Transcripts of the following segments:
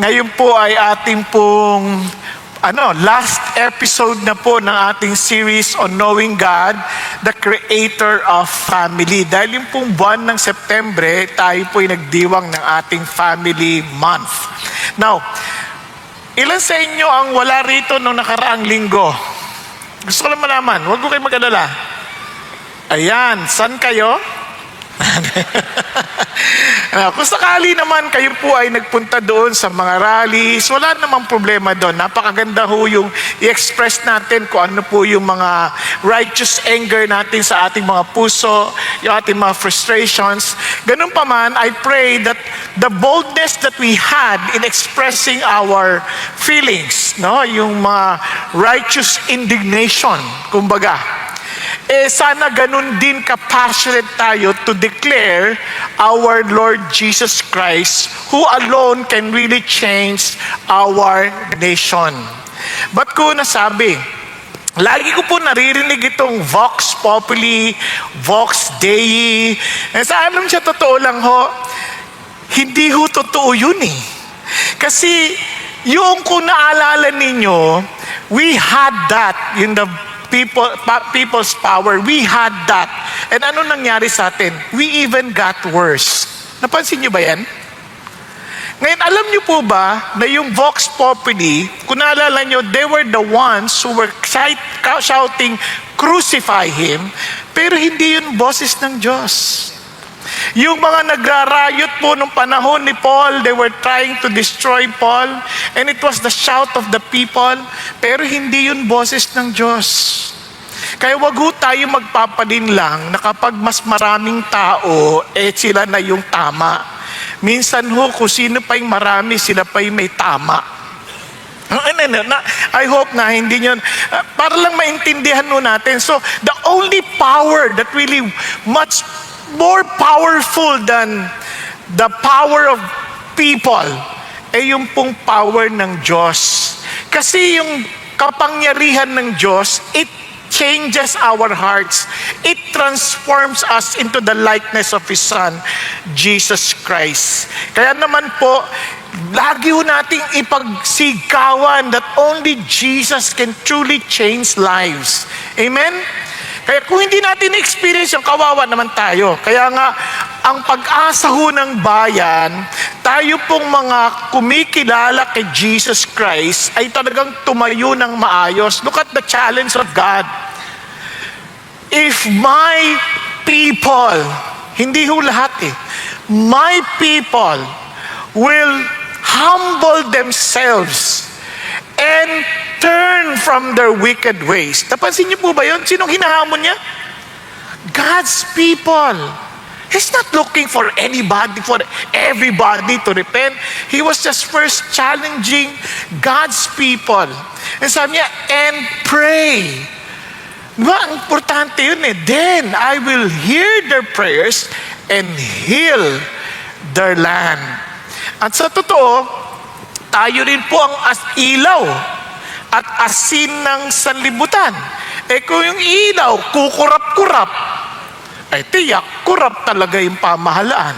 Ngayon po ay ating pong last episode na po ng ating series on knowing God, the Creator of Family. Dahil yung pong buwan ng September, tayo po ay nagdiwang ng ating Family Month. Now, ilan sa inyo ang wala rito nung nakaraang linggo? Gusto ko lang malaman, huwag ko kayo mag-alala. Ayan, saan kayo? Kung sakali naman kayo po ay nagpunta doon sa mga rallies, wala namang problema doon. Napakaganda ho yung i-express natin kung ano po yung mga righteous anger natin sa ating mga puso, yung ating mga frustrations. Ganun pa man, I pray that the boldness that we had in expressing our feelings, yung mga righteous indignation, kumbaga, sana ganun din ka-passionate tayo to declare our Lord Jesus Christ, who alone can really change our nation. Ba't ko nasabi? Lagi ko po naririnig itong Vox Populi, Vox Dei. Sa alam siya, totoo lang ho, hindi ho totoo yun eh. Kasi yung kung naalala ninyo, we had that in the people's power. We had that. And ano nangyari sa atin? We even got worse. Napansin niyo ba yan? Ngayon, alam niyo po ba na yung Vox Populi, kung naalala niyo, they were the ones who were shouting, crucify Him, pero hindi yun boses ng Diyos. Yung mga nagrarayot po nung panahon ni Paul, they were trying to destroy Paul, and it was the shout of the people, pero hindi yun boses ng Diyos. Kaya wag ho tayo magpapadin lang na kapag mas maraming tao, sila na yung tama. Minsan ho, kung sino pa yung marami, sila pa yung may tama. I hope na hindi nyo, para lang maintindihan ho natin. So, the only power that really much more powerful than the power of people ay yung pong power ng Diyos. Kasi yung kapangyarihan ng Diyos, it changes our hearts. It transforms us into the likeness of His Son, Jesus Christ. Kaya naman po, lagi ho nating ipagsigawan that only Jesus can truly change lives. Amen? Kaya kung hindi natin experience yung kawawa naman tayo. Kaya nga, ang pag-asa ho ng bayan, tayo pong mga kumikilala kay Jesus Christ ay talagang tumayo ng maayos. Look at the challenge of God. If my people, hindi ho lahat my people will humble themselves and turn from their wicked ways. Napansin niyo po ba yun? Sinong hinahamon niya? God's people. He's not looking for anybody, for everybody to repent. He was just first challenging God's people. And sabi niya, and pray. Diba? Ang importante yun Then I will hear their prayers and heal their land. At sa totoo, tayo rin po ang ilaw at asin ng sanlibutan. Kung yung ilaw, kukurap-kurap, ay tiyak, kurap talaga yung pamahalaan.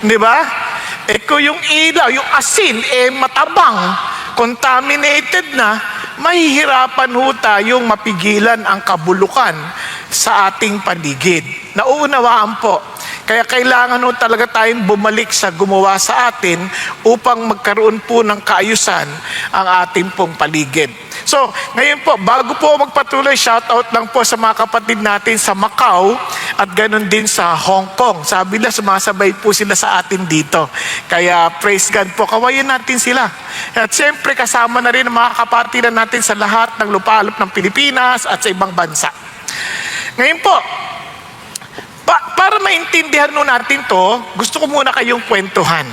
Di ba? Kung yung ilaw, yung asin, matabang, contaminated na, mahihirapan ho tayong mapigilan ang kabulukan sa ating paligid. Nauunawaan po. Kaya kailangan ho talaga tayong bumalik sa gumawa sa atin upang magkaroon po ng kaayusan ang ating pong paligid. So, ngayon po, bago po magpatuloy, shoutout lang po sa mga kapatid natin sa Macau at ganun din sa Hong Kong. Sabi na, sumasabay po sila sa atin dito. Kaya praise God po, kawayan natin sila. At siyempre, kasama na rin ang mga kapatiran natin sa lahat ng lupalop ng Pilipinas at sa ibang bansa. Ngayon po, para maintindihan natin to, gusto ko muna kayong kwentuhan.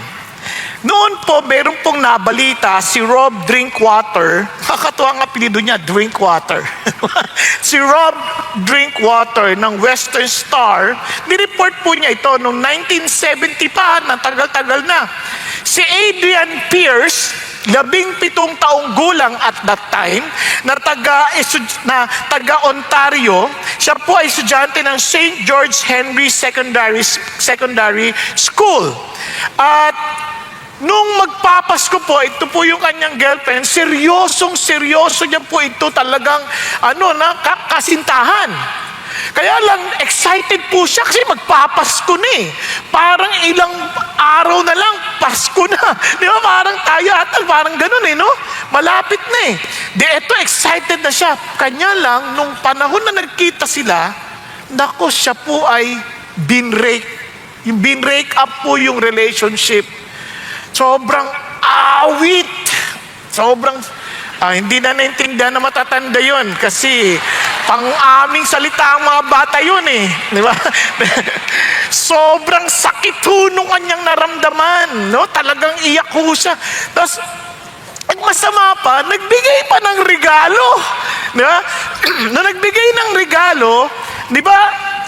Noon po, meron pong nabalita si Rob Drinkwater. Kakatuwa ang apelido niya, Drinkwater. Si Rob Drinkwater ng Western Star, nireport po niya ito noong 1970 pa, na tagal-tagal na. Si Adrian Pierce, 17 taong gulang at that time, na taga Ontario, siya po ay estudyante ng St. George Henry Secondary School. At Nung magpapasko po, ito po yung kanyang girlfriend, seryoso niya po ito talagang, kasintahan. Kaya lang, excited po siya kasi magpapasko na eh. Parang ilang araw na lang, Pasko na. Di ba? Parang tayo parang ganun eh, no? Malapit na eh. Eto, excited na siya. Kanya lang, nung panahon na nagkita sila, nako, siya po ay binrake. Yung binrake up po yung relationship. Sobrang awit. Sobrang, hindi na naintindihan na matatanda yun kasi pang-aming salita ang mga bata yun eh. Di ba? Sobrang sakit ho nung kanyang naramdaman. No? Talagang iyak ho siya. Tapos, ang masama pa, nagbigay pa ng regalo. Di ba? Nung nagbigay ng regalo, di ba,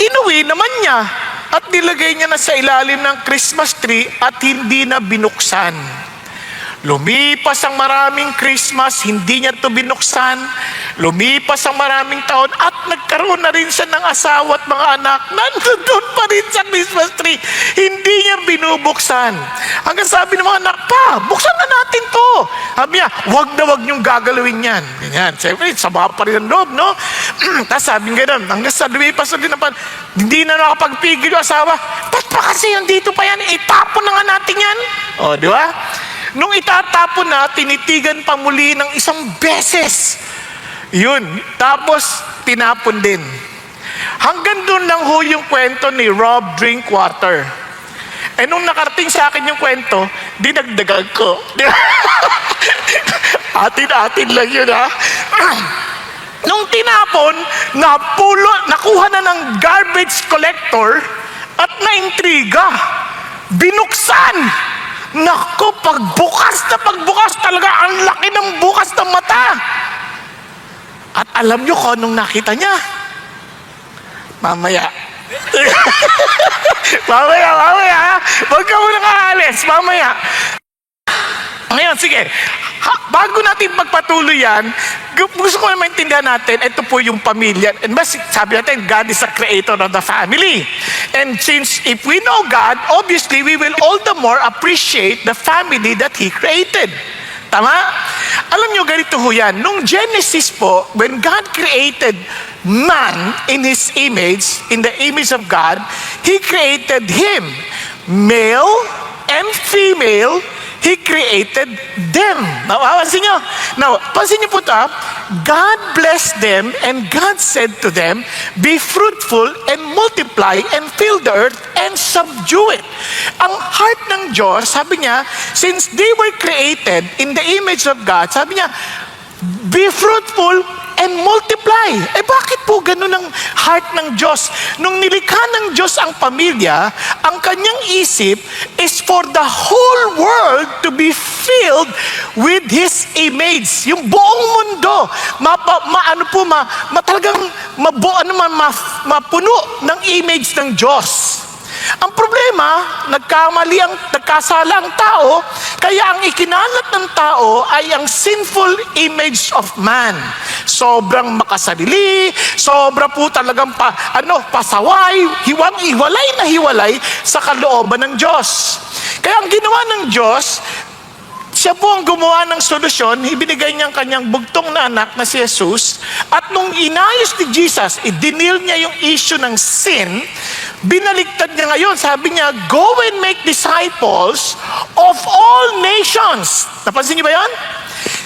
inuwi naman niya. At nilagay niya na sa ilalim ng Christmas tree at hindi na binuksan. Lumipas ang maraming Christmas, hindi niya ito binuksan. Lumipas ang maraming taon at nagkaroon na rin siya ng asawa at mga anak. Nandun pa rin sa Christmas tree. Hindi niya binubuksan. Hanggang sabi ng mga anak, pa, buksan na natin to. Sabi niya, wag niyong gagalawin yan. Ganyan. Siyempre, sama pa rin ang loob, no? Tapos sabi nga gano'n, hanggang sa lumipas na din naman, hindi na nakapagpigil yung asawa. Ba't pa kasi yung dito pa yan? Itapon na nga natin yan. O, di ba? Nung itatapon na, tinitigan pa muli ng isang beses. Yun. Tapos, tinapon din. Hanggang doon lang ho yung kwento ni Rob Drinkwater. Nung nakarating sa akin yung kwento, dinagdagan ko. Atin-atin lang yun, ha? Nung tinapon, nakuha na ng garbage collector at naintriga. Binuksan. Naku, pagbukas talaga, ang laki ng bukas ng mata. At alam nyo kung anong nakita niya? Mamaya. mamaya. Huwag ka muna kaalis. Mamaya. Ngayon, sige. Bago natin magpatuloy yan, gusto ko na maintindihan natin, ito po yung pamilya. And sabi natin, God is the creator of the family. And since if we know God, obviously, we will all the more appreciate the family that He created. Tama? Alam nyo, ganito ho yan. Nung Genesis po, when God created man in His image, in the image of God, He created him. Male and female, He created them. Napapansin nyo? Now, pansin nyo po ito, God blessed them and God said to them, be fruitful and multiply and fill the earth and subdue it. Ang heart ng Diyos, sabi niya, since they were created in the image of God, sabi niya, be fruitful and multiply. Bakit po ganun ang heart ng Diyos? Nung nilikha ng Diyos ang pamilya, ang kanyang isip is for the whole world to be filled with His image. Yung buong mundo, talagang mapuno ng image ng Diyos. Ang problema, nagkasala ang tao, kaya ang ikinalat ng tao ay ang sinful image of man. Sobrang makasarili, sobra po talagang pasaway, hiwalay sa kalooban ng Diyos. Kaya ang ginawa ng Diyos, siya po ang gumawa ng solusyon, ibinigay niya ang kanyang bugtong na anak na si Jesus, at nung inayos ni Jesus, idinil niya yung issue ng sin, binaliktad niya ngayon, sabi niya, go and make disciples of all nations. Napansin niyo ba yan?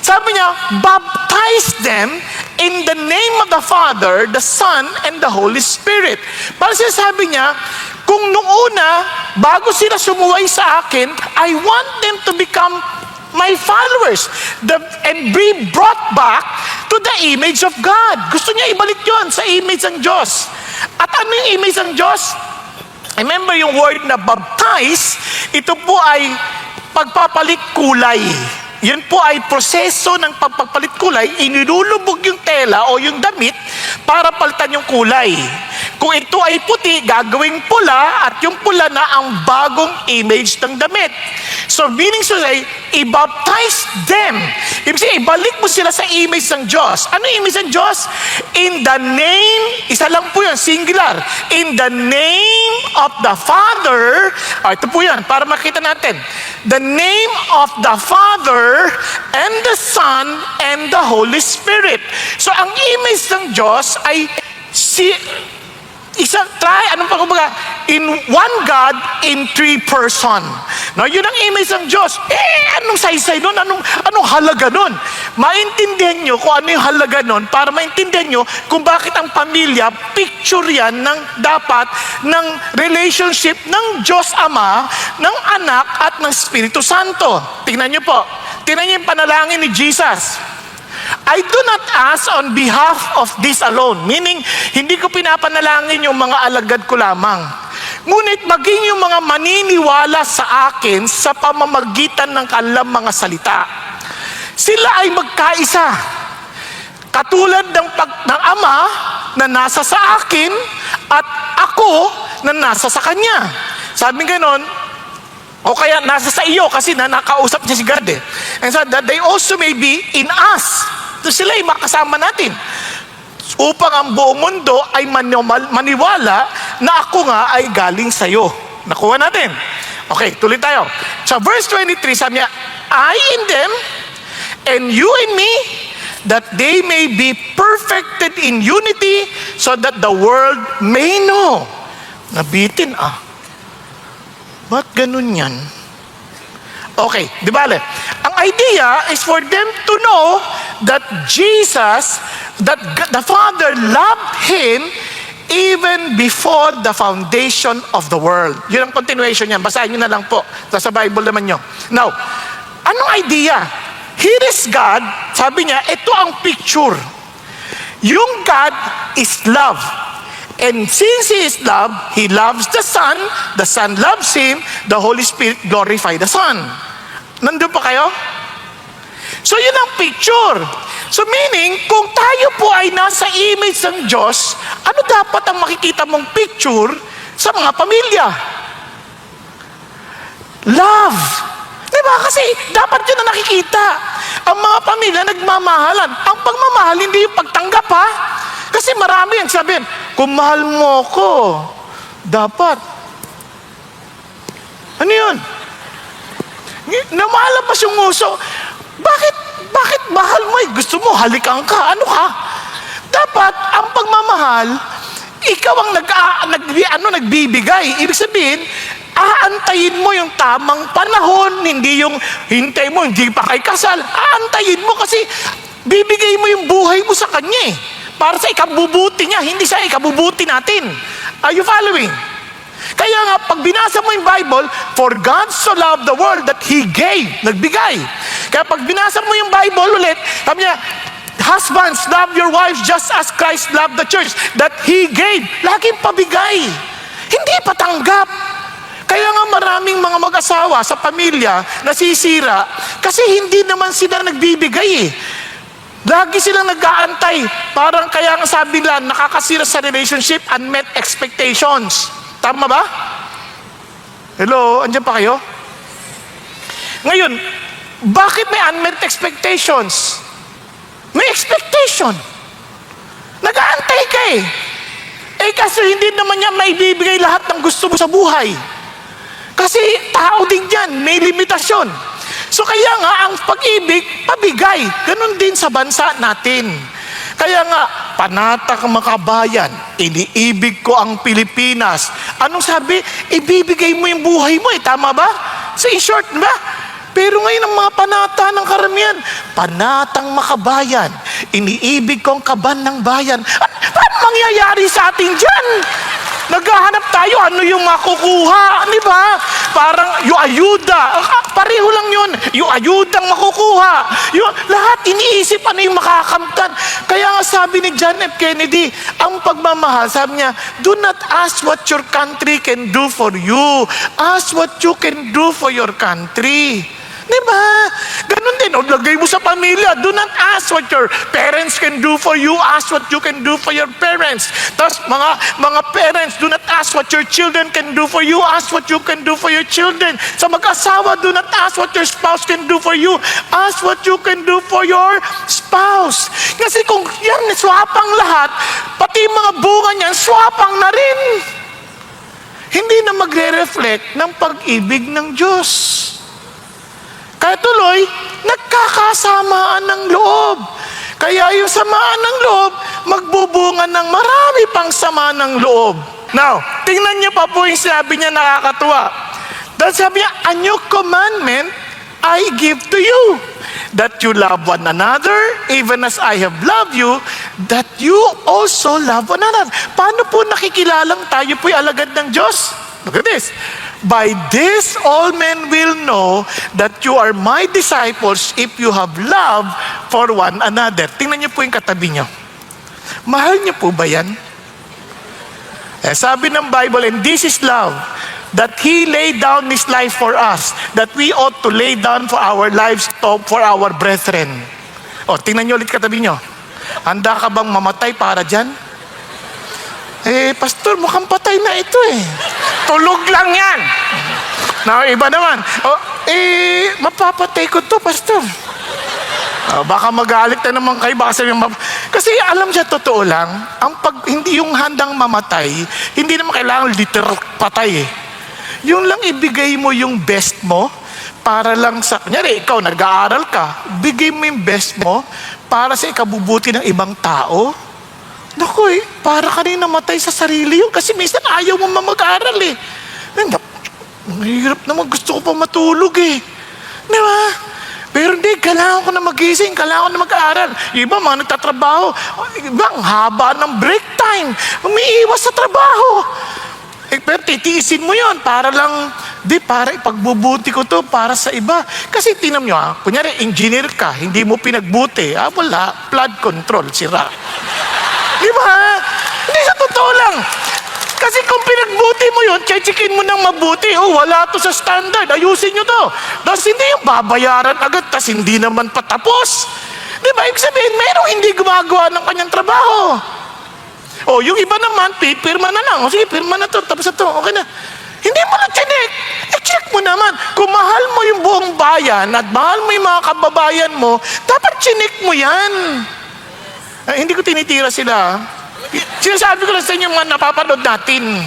Sabi niya, baptize them in the name of the Father, the Son, and the Holy Spirit. Para sabi niya, kung nung una, bago sila sumuway sa akin, I want them to become my followers and be brought back to the image of God. Gusto niya ibalik yon sa image ng Diyos. At ano yung image ng Diyos? Remember yung word na baptize, ito po ay pagpapalit kulay. Yun po ay proseso ng pagpapalit kulay, inilulubog yung tela o yung damit para palitan yung kulay. Kung ito ay puti, gagawing pula at yung pula na ang bagong image ng damit. So meaning to say, i-baptize them Ibig sabihin, ibalik mo sila sa image ng Diyos. Ano yung image ng Diyos? In the name, isa lang po yan, singular. In the name of the Father, ito po yan, para makita natin. The name of the Father and the Son and the Holy Spirit. So, ang image ng Diyos ay anong pagkubaga? In one God, in three person. No, yun ang image ng Diyos. Anong saysay nun? Anong halaga nun? Maintindihan nyo kung ano yung halaga nun para maintindihan nyo kung bakit ang pamilya, picture yan dapat ng relationship ng Diyos Ama, ng Anak at ng Espiritu Santo. Tingnan nyo po. Tingnan nyo yung panalangin ni Jesus. I do not ask on behalf of this alone. Meaning, hindi ko pinapanalangin yung mga alagad ko lamang. Ngunit maging yung mga maniniwala sa akin sa pamamagitan ng kanilang mga salita. Sila ay magkaisa. Katulad ng Ama na nasa sa akin at ako na nasa sa Kanya. Sabi ganon, o kaya nasa sa iyo kasi nakausap niya si God eh. And so that they also may be in us. So sila ay makasama natin. Upang ang buong mundo ay maniwala na ako nga ay galing sa iyo. Nakuha natin. Okay, tuloy tayo. Sa verse 23, sabi niya, I in them and you in me, that they may be perfected in unity, so that the world may know. Nabitin Ba't ganun yan? Okay, di ba? Ang idea is for them to know that Jesus, that the Father loved Him even before the foundation of the world. Yun ang continuation niyan. Basahin nyo na lang po. Sa Bible naman nyo. Now, anong idea? Here is God. Sabi niya, ito ang picture. Yung God is love. And since He is love, He loves the Son loves Him, the Holy Spirit glorify the Son. Nandun pa kayo? So yun ang picture. So meaning, kung tayo po ay nasa image ng Diyos, ano dapat ang makikita mong picture sa mga pamilya? Love. Diba? Kasi dapat yun na nakikita. Ang mga pamilya nagmamahalan. Ang pagmamahal, hindi yung pagtanggap ha. Kasi marami ang sabihin, kung mahal mo ko, dapat. Ano yun? Namalabas yung uso. Bakit mahal mo? Gusto mo, halikan ka. Ano ka? Dapat, ang pagmamahal, ikaw ang nagbibigay. Ibig sabihin, aantayin mo yung tamang panahon, hindi yung hintay mo, hindi pa kay kasal. Aantayin mo kasi bibigay mo yung buhay mo sa Kanya eh. Para sa ikabubuti niya, hindi sa ikabubuti natin. Are you following? Kaya nga, pag binasa mo yung Bible, for God so loved the world that He gave, nagbigay. Kaya pag binasa mo yung Bible ulit, sabi niya, husbands, love your wives just as Christ loved the church, that He gave. Laging pabigay. Hindi patanggap. Kaya nga maraming mga mag-asawa sa pamilya nasisira kasi hindi naman sila nagbibigay eh. Lagi silang nag-aantay. Parang kaya nga sabi nila, nakakasira sa relationship, unmet expectations. Tama ba? Hello? Andiyan pa kayo? Ngayon, bakit may unmet expectations? May expectation. Nag-aantay ka eh. Kasi hindi naman niya maibibigay lahat ng gusto mo sa buhay. Kasi tao din yan, may limitasyon. So kaya nga, ang pag-ibig, pabigay. Ganon din sa bansa natin. Kaya nga, panatag makabayan, iniibig ko ang Pilipinas. Anong sabi? Ibibigay mo yung buhay mo eh, tama ba? So in short ba? Pero ngayon ang mga panata ng karamihan, panatang makabayan, iniibig ko ang kaban ng bayan. Paano mangyayari sa atin dyan? Naghahanap tayo, ano yung makukuha, di ba? Parang yung ayuda, pareho lang yun. Yung ayudang makukuha. Lahat iniisip ano yung makakamtan. Kaya nga sabi ni John F. Kennedy, ang pagmamahal, sabi niya, do not ask what your country can do for you. Ask what you can do for your country. Di ba? Ganun din. atin. O lagay mo sa pamilya. Do not ask what your parents can do for you. Ask what you can do for your parents. Tapos mga parents, do not ask what your children can do for you. Ask what you can do for your children. Sa mag-asawa, do not ask what your spouse can do for you. Ask what you can do for your spouse. Kasi kung yan, swapang lahat, pati mga bunga niyan, swapang na rin. Hindi na magre-reflect ng pag-ibig ng Diyos. Kaya tuloy, nagkakasamaan ng loob. Kaya yung samaan ng loob, magbubunga ng marami pang sama ng loob. Now, tingnan niyo pa po yung sinabi niya, nakakatuwa. Dahil sabi niya, a new commandment I give to you, that you love one another, even as I have loved you, that you also love one another. Paano po nakikilalang tayo po'y alagad ng Diyos? Look at this. By this, all men will know that you are my disciples if you have love for one another. Tingnan niyo po yung katabi niyo. Mahal niyo po ba yan? Sabi ng Bible, and this is love, that He laid down His life for us, that we ought to lay down for our lives for our brethren. O, tingnan niyo ulit katabi niyo. Handa ka bang mamatay para dyan? Pastor, mukhang patay na ito Tulog lang yan. Na iba naman. Mapapatay ko to, Pastor. Baka magalit na naman kayo. Kasi alam siya, totoo lang, hindi yung handang mamatay, hindi naman kailangan literal patay Yung lang ibigay mo yung best mo para lang sa, kunyari, ikaw nag-aaral ka, bigay mo yung best mo para sa ikabubuti ng ibang tao. Naku para ka rin namatay sa sarili yun kasi minsan ayaw mo mag-aaral Mahirap naman, gusto ko pa matulog Di ba? Pero hindi, kailangan ko na magising, kailangan ko na mag-aaral. Iba, mga nagtatrabaho. Iba, ang haba ng break time. Umiiwas sa trabaho. Pero titiisin mo yon para lang, para ipagbubuti ko to para sa iba. Kasi tinan nyo kunyari, engineer ka, hindi mo pinagbuti. Wala, flood control, sira. Di ba? Hindi, sa totoo lang. Kasi kung pinagbuti mo yun, chechikin mo ng mabuti. Wala to sa standard. Ayusin nyo to. Tapos hindi yung babayaran agad, tapos hindi naman patapos. Di ba? Ibig sabihin, merong hindi gumagawa ng kanyang trabaho. Yung iba naman, pirma na lang. Sige, pirma na to. Tapos na to. Okay na. Hindi mo na chinek. Check mo naman. Kung mahal mo yung buong bayan at mahal mo yung mga kababayan mo, dapat chinek mo yan. Hindi ko tinitira sila. Sinasabi ko lang sa inyo mga napapanood natin.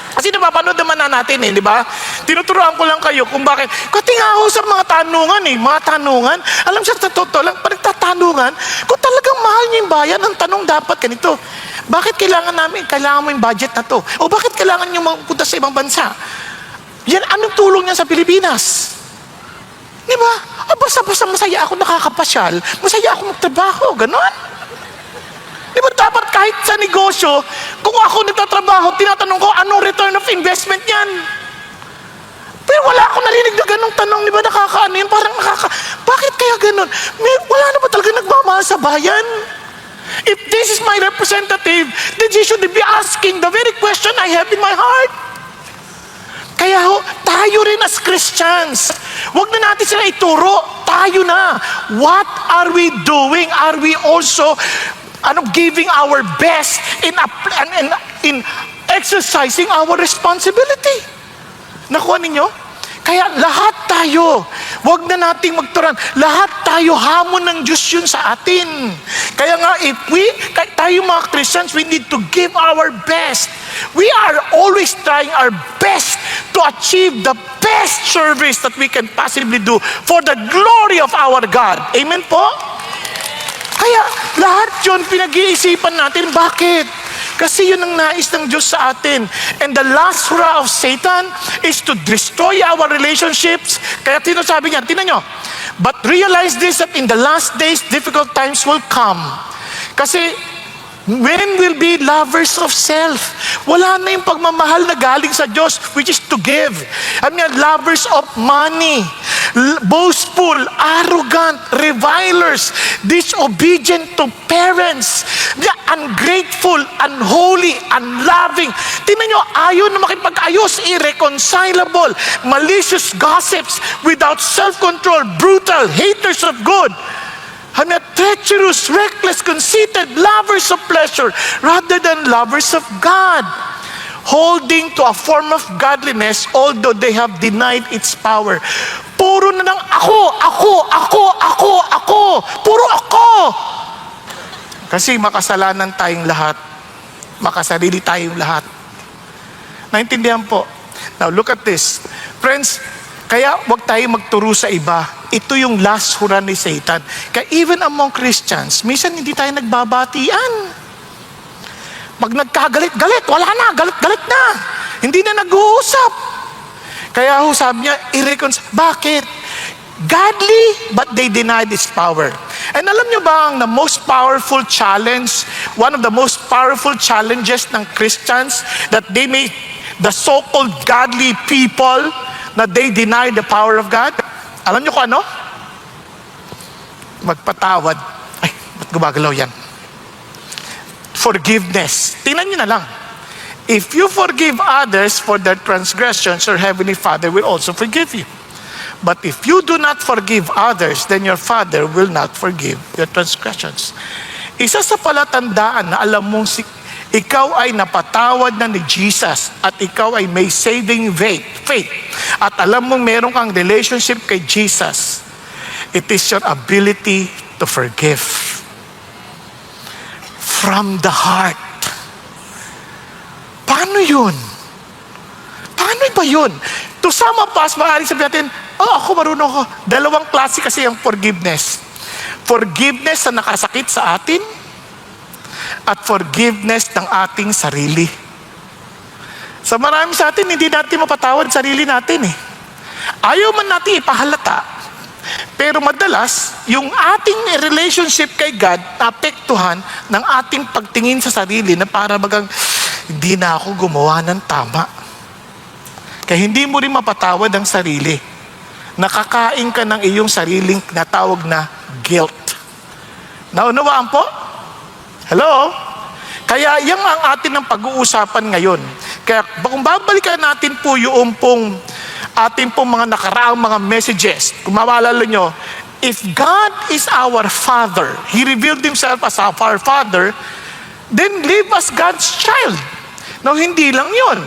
Kasi napapanood naman na natin di ba? Tinuturuan ko lang kayo kung bakit. Kasi nga ako sa mga tanungan mga tanungan. Alam siya, sa totoo lang, pag nagtatanungan, kung talagang mahal niyo yung bayan, ang tanong dapat ganito, bakit kailangan mo yung budget na to? O bakit kailangan niyo magpunta sa ibang bansa? Yan, anong tulong niya sa Pilipinas? Di ba? Basta masaya ako nakakapasyal, masaya ako magtrabaho, ganon. Di ba dapat kahit sa negosyo, kung ako nagtatrabaho, tinatanong ko, anong return of investment yan? Pero wala akong narinig na ganong tanong, di ba nakakaano yun? Parang bakit kaya ganon? Wala na ba talaga nagmamahal sa bayan? If this is my representative, then she should be asking the very question I have in my heart. Kaya tayo rin as Christians, wag na natin sila ituro, tayo na. What are we doing? Are we also giving our best in exercising our responsibility? Nakuha ninyo? Kaya lahat tayo, wag na nating magturan. Lahat tayo, hamon ng Diyos yun sa atin. Kaya nga, tayo mga Christians, we need to give our best. We are always trying our best to achieve the best service that we can possibly do for the glory of our God. Amen po? Kaya lahat yun pinag-iisipan natin. Bakit? Kasi yun ang nais ng Diyos sa atin. And the last hurrah of Satan is to destroy our relationships. Kaya sabi niya, tinan nyo, but realize this, that in the last days, difficult times will come. Kasi men will be lovers of self. Wala na yung pagmamahal na galing sa Diyos, which is to give. Lovers of money, boastful, boastful, arrogant, revilers, disobedient to parents, ungrateful, unholy, unloving. Tingnan nyo, ayaw na makipag-ayos, irreconcilable, malicious gossips, without self-control, brutal, haters of good, treacherous, reckless, conceited, lovers of pleasure rather than lovers of God, holding to a form of godliness although they have denied its power. Puro na ng ako. Puro ako. Kasi makasalanan tayong lahat. Makasarili tayong lahat. Naintindihan po? Now look at this. Friends, kaya wag tayo magturo sa iba. Ito yung last hura ni Satan. Kaya even among Christians, minsan hindi tayo nagbabatian. Pag nagkagalit-galit, wala na, galit-galit na. Hindi na nag-uusap. Kaya sabi niya, bakit? Godly, but they denied its power. And alam niyo ba ang the most powerful challenge, one of the most powerful challenges ng Christians, that they may, the so-called godly people, na they deny the power of God? Alam niyo kung ano? Magpatawad. Ay, ba't gumagalaw yan? Forgiveness. Tingnan niyo na lang. If you forgive others for their transgressions, your Heavenly Father will also forgive you. But if you do not forgive others, then your Father will not forgive your transgressions. Isa sa palatandaan na alam mong ikaw ay napatawad na ni Jesus at ikaw ay may saving faith at alam mong meron kang relationship kay Jesus, it is your ability to forgive from the heart. Paano yun? Paano ba yun? To some of us, maaaring sabihin natin, ako marunong ako. Dalawang klase kasi ang forgiveness. Forgiveness na nakasakit sa atin at forgiveness ng ating sarili. Sa marami sa atin, hindi natin mapatawad sarili natin eh. Ayaw man natin ipahalata, pero madalas, yung ating relationship kay God naapektuhan ng ating pagtingin sa sarili na para bagang hindi na ako gumawa ng tama. Kaya hindi mo rin mapatawad ang sarili. Nakakain ka ng iyong sariling natawag na guilt. Naunawaan po? Hello? Kaya yan ang atin ng pag-uusapan ngayon. Kaya kung babalikan natin po yung ating pong mga nakaraang mga messages, kung maalala nyo, if God is our Father, He revealed Himself as our Father, then live as God's child. Now, hindi lang yun.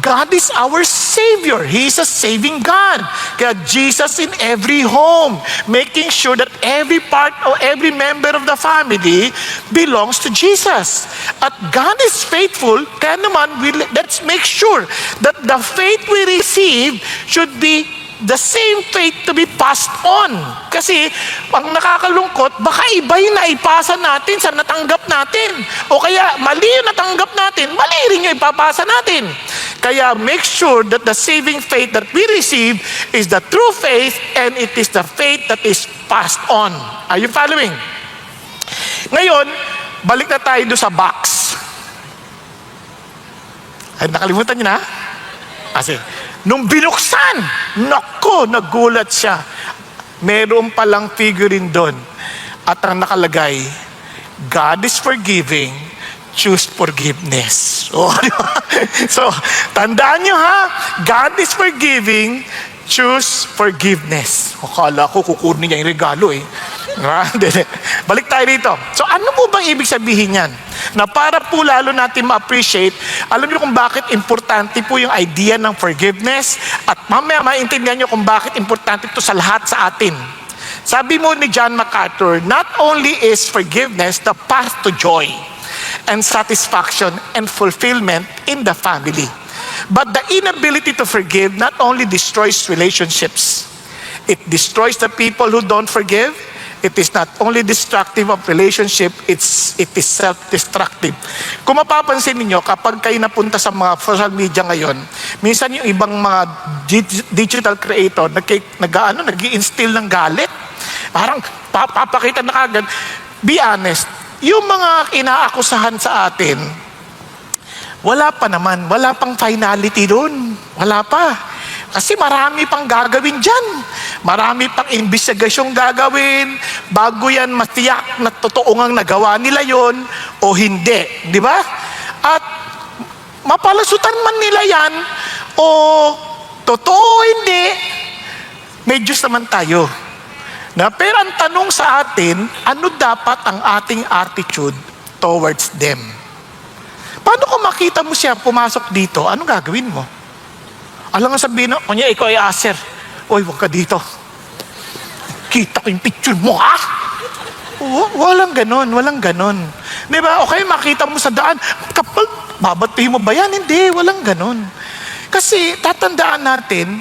God is our Savior. He is a saving God. Kaya Jesus in every home, making sure that every part or every member of the family belongs to Jesus. At God is faithful, kaya naman, let's make sure that the faith we receive should be the same faith to be passed on. Kasi, ang nakakalungkot, baka iba yung naipasa natin sa natanggap natin. O kaya, mali yung natanggap natin, mali rin yung ipapasa natin. Kaya, make sure that the saving faith that we receive is the true faith and it is the faith that is passed on. Are you following? Ngayon, balik na tayo doon sa box. Ay, nakalimutan niyo na? Kasi, nung binuksan, nako, nagulat siya. Meron palang figurine doon. At ang nakalagay, God is forgiving, choose forgiveness. So, tandaan nyo ha, God is forgiving, choose forgiveness. Akala ko kukunin niya yung regalo eh. Balik tayo rito. So ano po bang ibig sabihin yan? Na para po lalo natin ma-appreciate, alam niyo kung bakit importante po yung idea ng forgiveness at mamaya maintindihan niyo kung bakit importante ito sa lahat sa atin. Sabi mo ni John MacArthur, not only is forgiveness the path to joy and satisfaction and fulfillment in the family, but the inability to forgive not only destroys relationships, it destroys the people who don't forgive. It is not only destructive of relationship, it is self-destructive. Kung mapapansin niyo kapag kayo napunta sa mga social media ngayon, minsan yung ibang mga digital creator nag-i-instill ng galit. Parang papakita na kagad. Be honest, yung mga inaakusahan sa atin, wala pa naman, wala pang finality doon. Wala pa. Kasi marami pang gagawin dyan. Marami pang investigasyong gagawin bago yan matiyak na totoo ngang nagawa nila yon o hindi. Di ba? At mapalasutan man nila yan o totoo hindi, may Diyos naman tayo. Pero ang tanong sa atin, ano dapat ang ating attitude towards them? Paano kung makita mo siya pumasok dito, anong gagawin mo? Alam nga sabihin na, kunya ikaw ay aser. Oy, huwag ka dito. Kita ko yung picture mo, ha? Walang ganon, walang ganon. Di ba? Okay, makita mo sa daan, kapal, babatihin mo ba yan? Hindi, walang ganon. Kasi tatandaan natin,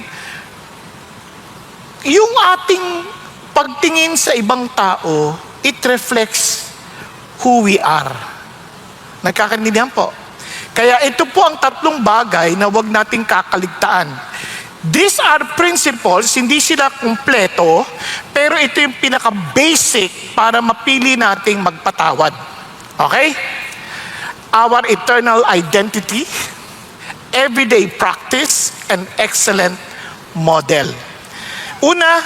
yung ating pagtingin sa ibang tao, it reflects who we are. Nagkakaintindihan po? Kaya ito po ang tatlong bagay na huwag nating kakaligtaan. These are principles, hindi sila kumpleto, pero ito yung pinaka-basic para mapili nating magpatawad. Okay? Our eternal identity, everyday practice, and excellent model. Una,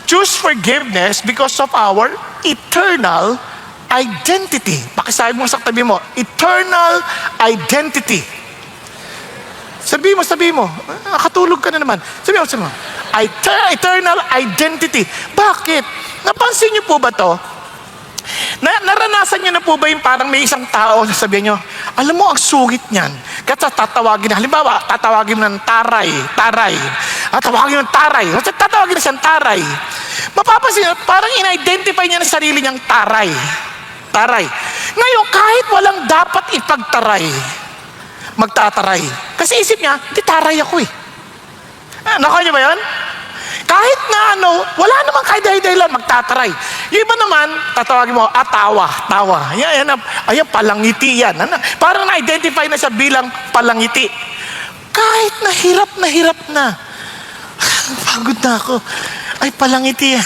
choose forgiveness because of our eternal identity. Pakisabi mo sa tabi mo, eternal identity. Sabi mo, nakatulog ka na naman. Sabi mo, eternal identity. Bakit? Napansin niyo po ba to? Naranasan niyo na po ba yung parang may isang tao, sasabihin niyo, alam mo, ang sugit niyan. Kasi tatawagin na, halimbawa, tatawagin mo ng taray. Tatawagin ng taray. Tatawagin na siyang taray. Mapapansin niyo, parang in-identify niya na sarili niyang taray. Ngayon, kahit walang dapat ipagtaray, magtataray. Kasi isip niya, di taray ako eh. Nakuha niyo ba yun? Kahit na wala naman kahit dahilan, magtataray. Yung iba naman, tatawagin mo, tawa. Ayan, palangiti yan. Parang na-identify na siya bilang palangiti. Kahit na hirap na. Pagod na ako. Ay, palangiti yan.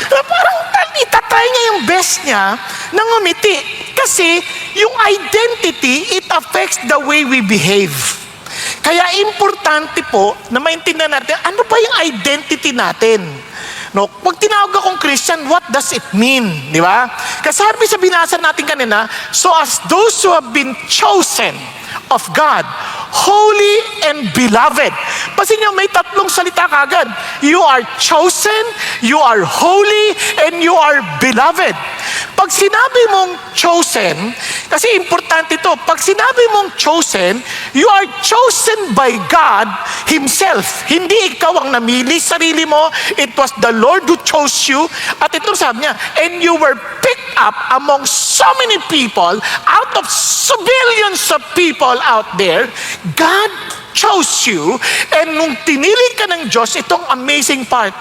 Parang itatry niya yung best niya na ngumiti. Kasi yung identity, it affects the way we behave. Kaya importante po na maintindihan natin, ano ba yung identity natin? No, pag tinawag akong Christian, what does it mean? Di ba? Kasi sabi sa binasa natin kanina, so as those who have been chosen of God, holy and beloved. Pasin nyo, may tatlong salita kagad. You are chosen, you are holy, and you are beloved. Pag sinabi mong chosen, kasi importante ito, pag sinabi mong chosen, you are chosen by God Himself. Hindi ikaw ang namili sarili mo, it was the Lord who chose you. At ito sabi niya, and you were picked up among so many people, out of billions of people out there, God chose you, and nung tinili ka ng Diyos, itong amazing part,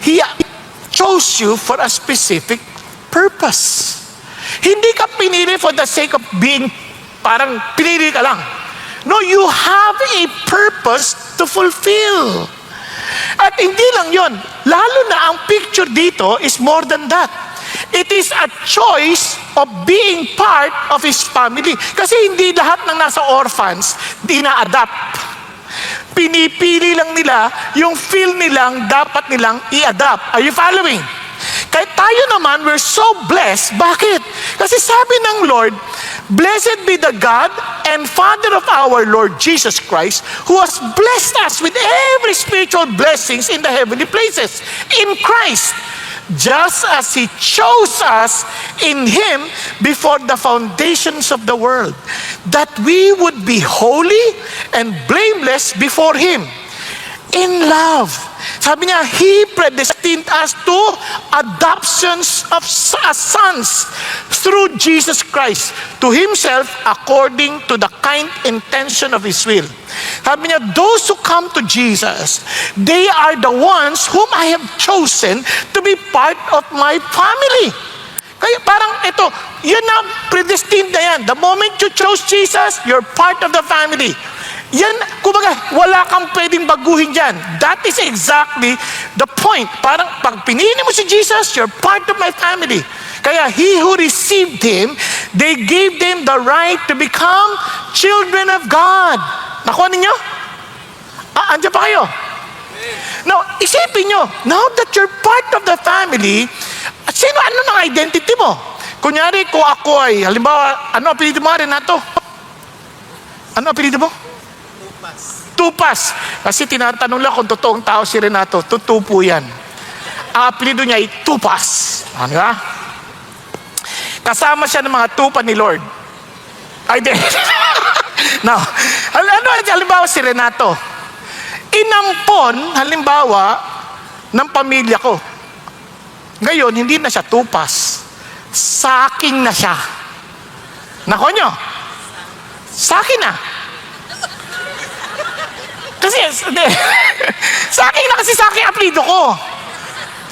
He chose you for a specific purpose. Hindi ka pinili for the sake of being, parang pinili ka lang. No, you have a purpose to fulfill. At hindi lang yon, lalo na ang picture dito is more than that. It is a choice of being part of His family. Kasi hindi lahat ng nasa orphans, ina-adapt. Pinipili lang nila yung feel nilang dapat nilang i-adapt. Are you following? Kahit tayo naman, we're so blessed. Bakit? Kasi sabi ng Lord, blessed be the God and Father of our Lord Jesus Christ, who has blessed us with every spiritual blessings in the heavenly places, in Christ, just as He chose us in Him before the foundations of the world, that we would be holy and blameless before Him. In love. Sabi niya, He predestined us to adoptions of as sons through Jesus Christ to Himself according to the kind intention of His will. Sabi niya, those who come to Jesus, they are the ones whom I have chosen to be part of my family. Kaya parang ito, yan na, predestined na yan. The moment you chose Jesus, you're part of the family. Yan, kumbaga, wala kang pwedeng baguhin dyan. That is exactly the point. Parang pag pinili mo si Jesus, you're part of my family. Kaya he who received Him, they gave them the right to become children of God. Nakuha ninyo? Andiyan pa kayo? Now, isipin nyo, now that you're part of the family, ano ng identity mo? Kunyari, kung ako ay, halimbawa, ano apelido mo, Renato? Ano apelido mo? Tupas. Kasi tinatanong lang kung totoong tao si Renato, totoo po yan. Ang apelido niya ay Tupas. Ano ba? Kasama siya ng mga tupa ni Lord. Ay, di. Now, halimbawa si Renato, inampon, halimbawa, ng pamilya ko. Ngayon, hindi na siya tupas. Saking na siya. Nako nyo, sakin na. Kasi, saking na kasi saking apelido ko.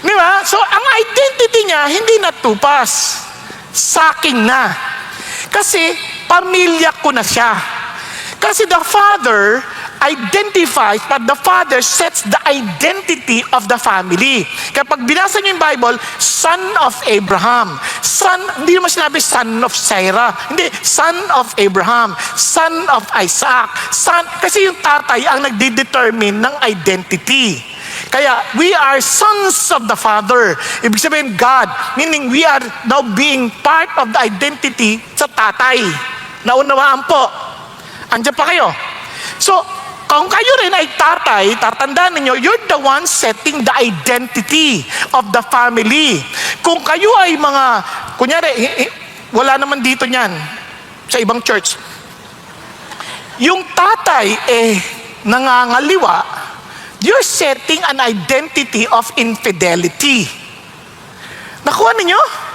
Di ba? So, ang identity niya, hindi na tupas. Saking na. Kasi, pamilya ko na siya. Kasi the Father identifies, but the Father sets the identity of the family. Kapag binasa niyo yung Bible, son of Abraham. Son, hindi naman sinabi son of Sarah. Hindi, son of Abraham. Son of Isaac. Son, kasi yung tatay ang nagde-determine ng identity. Kaya, we are sons of the Father. Ibig sabihin, God. Meaning, we are now being part of the identity sa tatay. Naunawaan po. Andiyan pa kayo. So, kung kayo rin ay tatay, tatandaan ninyo, you're the one setting the identity of the family. Kung kayo ay mga, kunyari, wala naman dito niyan sa ibang church. Yung tatay nangangaliwa, you're setting an identity of infidelity. Nakuha ninyo?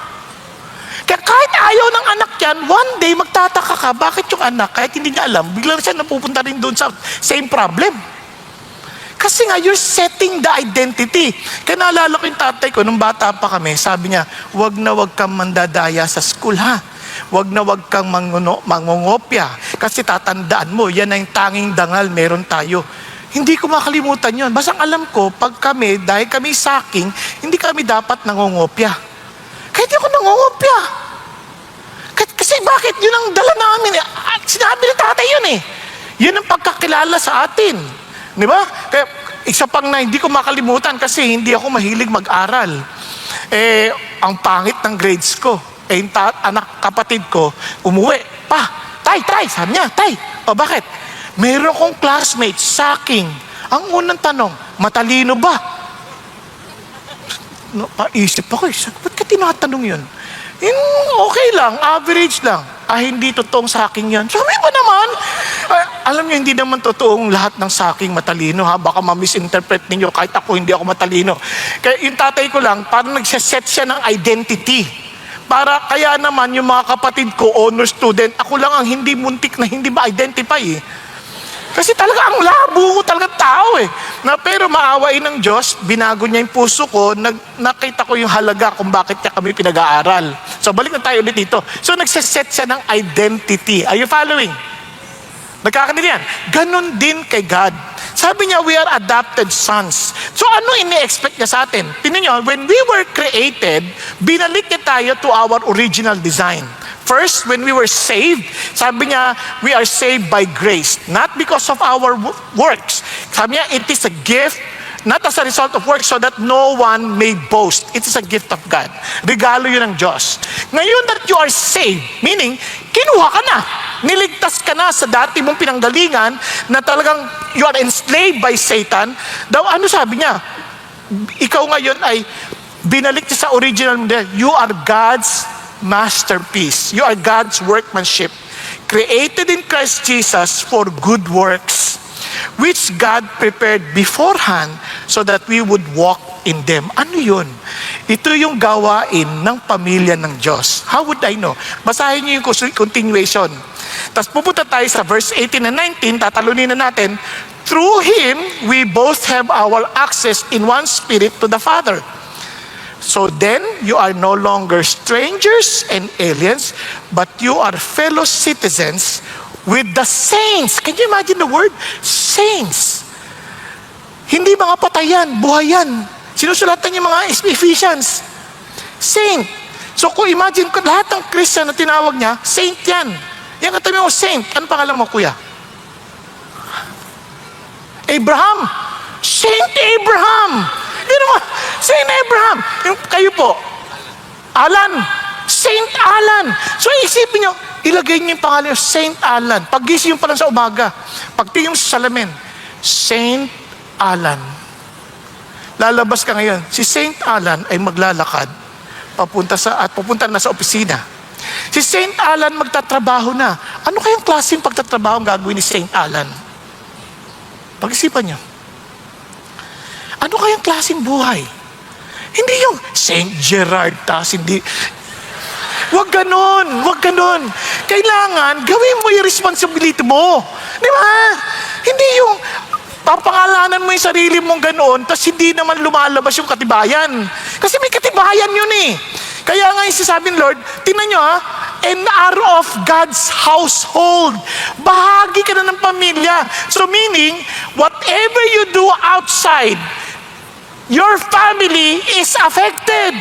Kaya kahit ayaw ng anak yan, one day magtataka ka, bakit yung anak, kahit hindi niya alam, biglang siya napupunta rin doon sa same problem. Kasi nga, you're setting the identity. Kaya naalala ko yung tatay ko, nung bata pa kami, sabi niya, wag na wag kang mandadaya sa school, ha? Wag na wag kang mangungopya. Kasi tatandaan mo, yan ang tanging dangal meron tayo. Hindi ko makalimutan yun. Basang alam ko, pag kami, dahil kami saking, hindi kami dapat nangungopya. Kahit di ako nangungopya. Kasi bakit? Yun ang dala namin. Sinabi ni tatay yun eh. Yun ang pagkakilala sa atin. Di ba? Kaya isa pang na hindi ko makalimutan kasi hindi ako mahilig mag-aral. Ang pangit ng grades ko. Yung anak kapatid ko, umuwi. Tay, sabi niya, tay. O bakit? Meron kong classmate, saking. Ang unang tanong, matalino ba? Paisip ako, ba't ka tinatanong yun? Okay lang, average lang. Hindi totoong saking yan. Sabi ba naman? Alam niyo, hindi naman totoong lahat ng saking matalino, ha? Baka ma-misinterpret ninyo kahit ako hindi ako matalino. Kaya yung tatay ko lang, parang nagsaset siya ng identity. Kaya naman yung mga kapatid ko, honor student, ako lang ang hindi muntik na hindi ma-identify eh. Kasi talaga ang labo ko talaga tao eh. Pero maawain ng Diyos, binago niya yung puso ko, nakita ko yung halaga kung bakit niya kami pinag-aaral. So balik na tayo ulit dito. So nagsaset siya ng identity. Are you following? Nagkakaintindihan? Ganon din kay God. Sabi niya, we are adopted sons. So ano ini-expect niya sa atin? Tingnan niyo, when we were created, binalik niya tayo to our original design. First, when we were saved, sabi niya, we are saved by grace, not because of our works. Sabi niya, it is a gift, not as a result of works, so that no one may boast. It is a gift of God. Regalo yun ng Diyos. Ngayon that you are saved, meaning, kinuha ka na. Niligtas ka na sa dati mong pinanggalingan na talagang you are enslaved by Satan. Daw, ano sabi niya? Ikaw ngayon ay binalik niya sa original model. You are God's masterpiece. You are God's workmanship, created in Christ Jesus for good works, which God prepared beforehand so that we would walk in them. Ano yun? Ito yung gawain ng pamilya ng Diyos. How would I know? Basahin niyo yung continuation. Tapos pupunta tayo sa verse 18 and 19, tatalunin na natin, through Him, we both have our access in one spirit to the Father. So then, you are no longer strangers and aliens, but you are fellow citizens with the saints. Can you imagine the word? Saints. Hindi mga patayan, buhayan. Sinusulatan yung mga Ephesians. Saint. So kung imagine ko, lahat ng Christian na tinawag niya, saint yan. Yan katabi mo, saint. Ano pangalan mo, kuya? Abraham. Saint Abraham. Yun naman, Saint Abraham. Yung kayo po, Alan. Saint Alan. So isipin nyo, ilagay nyo yung pangalan nyo, Saint Alan. Pag-gising pa lang sa umaga, pagtingin mo sa salamin, Saint Alan. Lalabas ka ngayon, si Saint Alan ay maglalakad papunta na sa opisina. Si Saint Alan magtatrabaho na. Ano kayang klaseng pagtatrabaho ang gagawin ni Saint Alan? Pag-isipan nyo. Ano kayang klaseng buhay? Hindi yung Saint Gerard, hindi. Wag ganon. Kailangan, gawin mo yung responsibility mo. Di ba? Hindi yung papangalanan mo yung sarili mong ganoon, tapos hindi naman lumalabas yung katibayan. Kasi may katibayan yun eh. Kaya nga yung sasabi ng Lord, tingnan nyo an hour of God's household. Bahagi ka na ng pamilya. So meaning, whatever you do outside, your family is affected.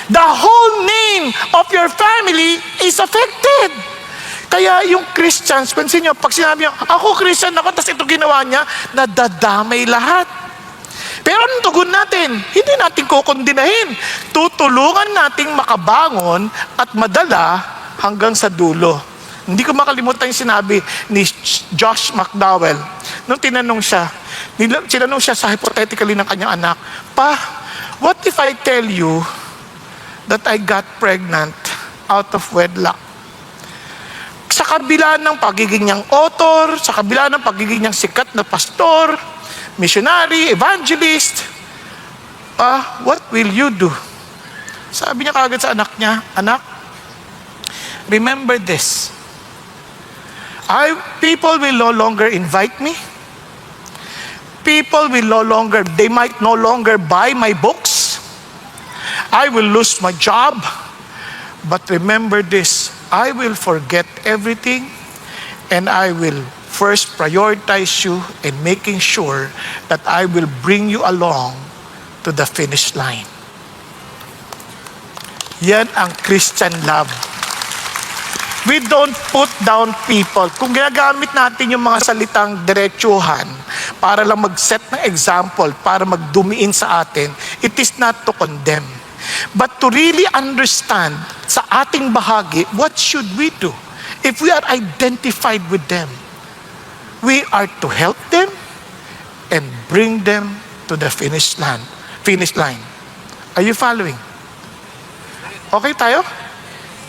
The whole name of your family is affected. Kaya yung Christians, pansin nyo, pag sinabi nyo, ako Christian ako, tapos ito ginawa niya, nadadamay lahat. Pero anong tugon natin? Hindi natin kukondinahin. Tutulungan nating makabangon at madala hanggang sa dulo. Hindi ko makalimutan yung sinabi ni Josh McDowell. Nung tinanong siya sa hypothetically ng kanyang anak, Pa, what if I tell you that I got pregnant out of wedlock? Sa kabila ng pagiging niyang author, sa kabila ng pagiging niyang sikat na pastor, missionary, evangelist, what will you do? Sabi niya kagad sa anak niya, anak, remember this. People will no longer invite me. They might no longer buy my books. I will lose my job. But remember this, I will forget everything and I will first prioritize you in making sure that I will bring you along to the finish line. Yan ang Christian love. We don't put down people. Kung ginagamit natin yung mga salitang diretsuhan para lang mag-set ng example, para magdumiin sa atin, it is not to condemn. But to really understand sa ating bahagi, what should we do? If we are identified with them, we are to help them and bring them to the finish line. Are you following? Okay tayo?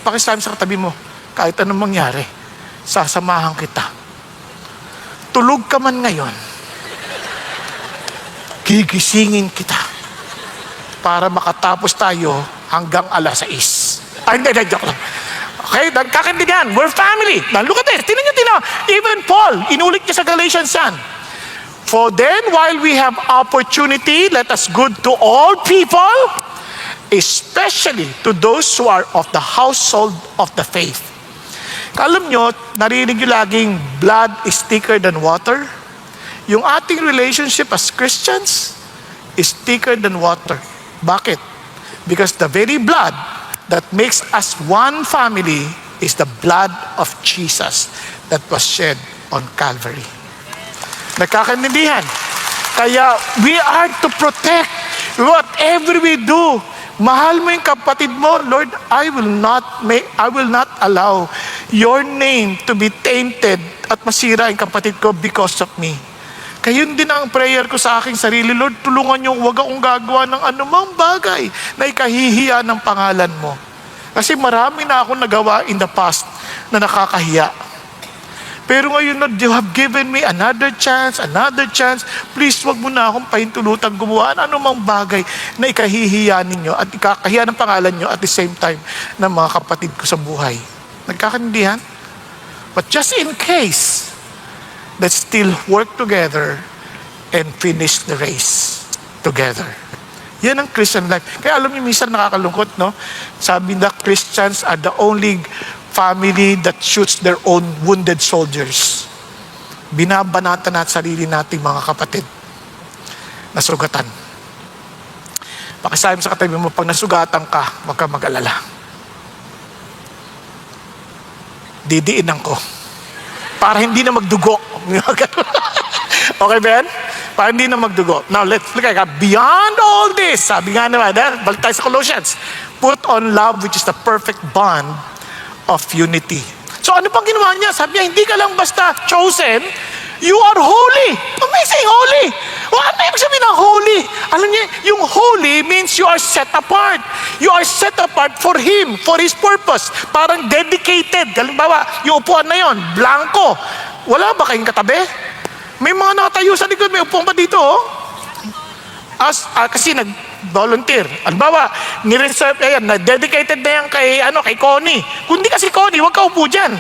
Pakisabi sa katabi mo, kahit anong mangyari, sasamahan kita. Tulog ka man ngayon, gigisingin kita para makatapos tayo hanggang 6:00. Ay, hindi, joke lang. Okay, nagkakindigan. We're family. Now, look at this. Tingnan nyo. Even Paul, inulit niya sa Galatians 1. For then, while we have opportunity, let us good to all people, especially to those who are of the household of the faith. Alam nyo, narinig nyo laging blood is thicker than water. Yung ating relationship as Christians is thicker than water. Bakit? Because the very blood that makes us one family is the blood of Jesus that was shed on Calvary. Nagkakaintindihan? Kaya we are to protect whatever we do. Mahal mo yung kapatid mo, Lord, I will not allow your name to be tainted at masira yung kapatid ko because of me. Kaya yun din ang prayer ko sa aking sarili, Lord, tulungan niyo, huwag akong gagawa ng anumang bagay na ikahihiya ng pangalan mo. Kasi marami na akong nagawa in the past na nakakahiya. Pero ngayon, Lord, you have given me another chance. Please, wag mo na akong pahintulutan gumawa ng anumang bagay na ikahihiya ninyo at ikakahiya ng pangalan nyo at the same time ng mga kapatid ko sa buhay. Nagkakaintindihan? But just in case, let's still work together and finish the race together. Yan ang Christian life. Kaya alam niyo, minsan nakakalungkot, no? Sabi na Christians are the only family that shoots their own wounded soldiers. Binabanatan natin sarili nating mga kapatid na sugatan. Pakisabi sa katabi mo, pag nasugatan ka, huwag ka mag-alala. Didiinan ko. Para hindi na magdugo. Okay, Ben? para hindi na magdugo. Now, let's look at beyond all this. Sabi nga naman, balik tayo sa Colossians. Put on love, which is the perfect bond of unity. So ano pang ginawa niya? Sabi niya, hindi ka lang basta chosen, you are holy. Amazing, holy. Well, ano yung sabihin ng holy? Alam niyo, yung holy means you are set apart. You are set apart for Him, for His purpose. Parang dedicated. Halimbawa, yung upuan na yon, blanco. Wala ba kayong katabi? May mga nakatayo sa likod, may upuan pa dito, oh. Kasi nag-volunteer. Halimbawa, ni-reserve, ayan, na-dedicated na yan kay Connie. Kung di kasi Connie, huwag ka upo dyan.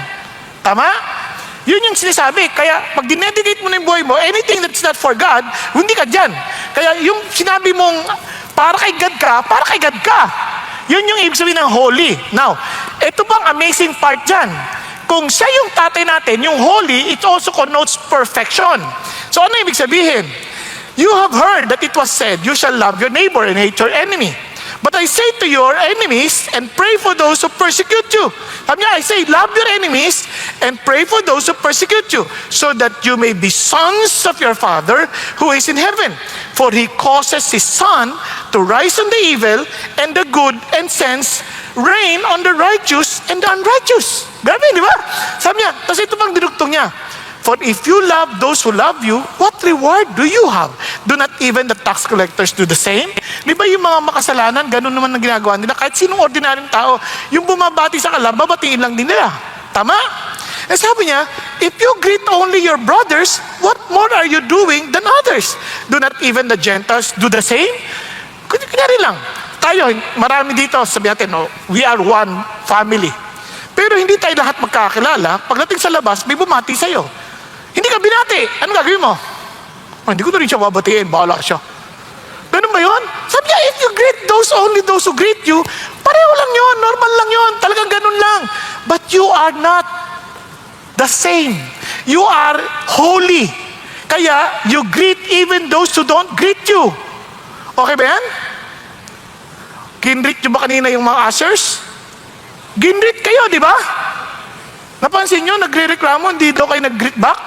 Tama? Yun yung sinasabi. Kaya, pag dinedicate mo na yung buhay mo, anything that's not for God, hindi ka dyan. Kaya yung sinabi mong, para kay God ka. Yun yung ibig sabihin ng holy. Now, ito bang amazing part dyan? Kung siya yung tatay natin, yung holy, it also connotes perfection. So ano ibig sabihin? You have heard that it was said, you shall love your neighbor and hate your enemy. But I say to your enemies and pray for those who persecute you. Sabi niya, I say, love your enemies and pray for those who persecute you, so that you may be sons of your Father who is in heaven. For He causes His sun to rise on the evil and the good, and sends rain on the righteous and the unrighteous. Grabe, di ba? Sabi niya, tapos ito pang dinugtong niya. For if you love those who love you, what reward do you have? Do not even the tax collectors do the same? Di ba yung mga makasalanan, ganun naman ang ginagawa nila? Kahit sinong ordinaryong tao, yung bumabati sa kanila, babatiin lang din nila. Tama? Eh sabi niya, if you greet only your brothers, what more are you doing than others? Do not even the Gentiles do the same? Kunyari lang. Tayo, marami dito, sabi natin, no, we are one family. Pero hindi tayo lahat magkakilala. Pagdating sa labas, may bumati sa'yo. Hindi ka binati. Anong gagawin mo? Hindi ko na rin siya babatiin. Bahala siya. Ganun ba yun? Sabi niya, if you greet only those who greet you, pareho lang yun. Normal lang yun. Talagang ganun lang. But you are not the same. You are holy. Kaya, you greet even those who don't greet you. Okay ba yan? Ginreet nyo ba kanina yung mga ushers? Ginreet kayo, di ba? Napansin nyo, nagre-reklamo, hindi daw kayo nag-greet back?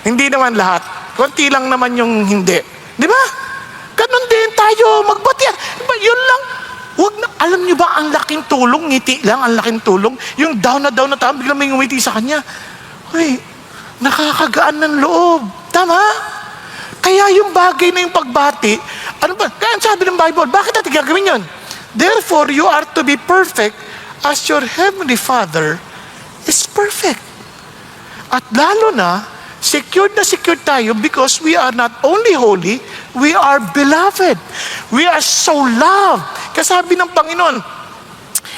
Hindi naman lahat. Konti lang naman yung hindi. Di ba? Ganon din tayo, magbati. Diba, yun lang. Wag na, alam nyo ba, ang laking tulong, ngiti lang, ang laking tulong. Yung down na tayo, biglang may ngumiti sa kanya. Uy, nakakagaan ng loob. Tama? Kaya yung bagay na yung pagbati, ano ba? Kaya ang sabi ng Bible, bakit natin gagawin yun? Therefore, you are to be perfect as your heavenly Father is perfect. At lalo na, secured na secured tayo because we are not only holy, we are beloved. We are so loved. Kasabi ng Panginoon,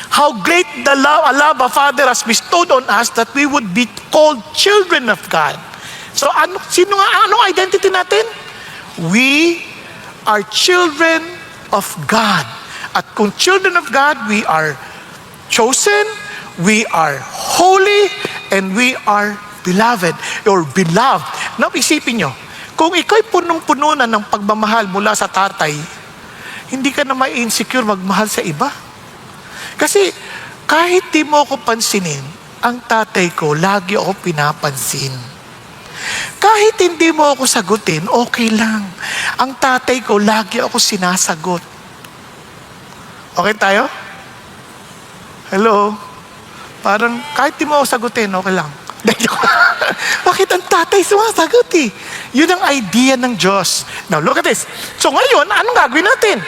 how great the love a Father has bestowed on us that we would be called children of God. So, anong identity natin? We are children of God. At kung children of God, we are chosen, we are holy, and we are beloved or beloved. Now, isipin nyo, kung ikaw'y punong-puno na ng pagmamahal mula sa tatay, hindi ka na ma-insecure magmahal sa iba. Kasi kahit di mo ako pansinin, ang tatay ko, lagi ako pinapansin. Kahit hindi mo ako sagutin, okay lang. Ang tatay ko, lagi ako sinasagot. Okay tayo? Hello? Parang kahit di mo ako sagutin, okay lang. Bakit ang tatay sumasagot eh? Yun ang idea ng Diyos. Now, look at this. So ngayon, anong gagawin natin?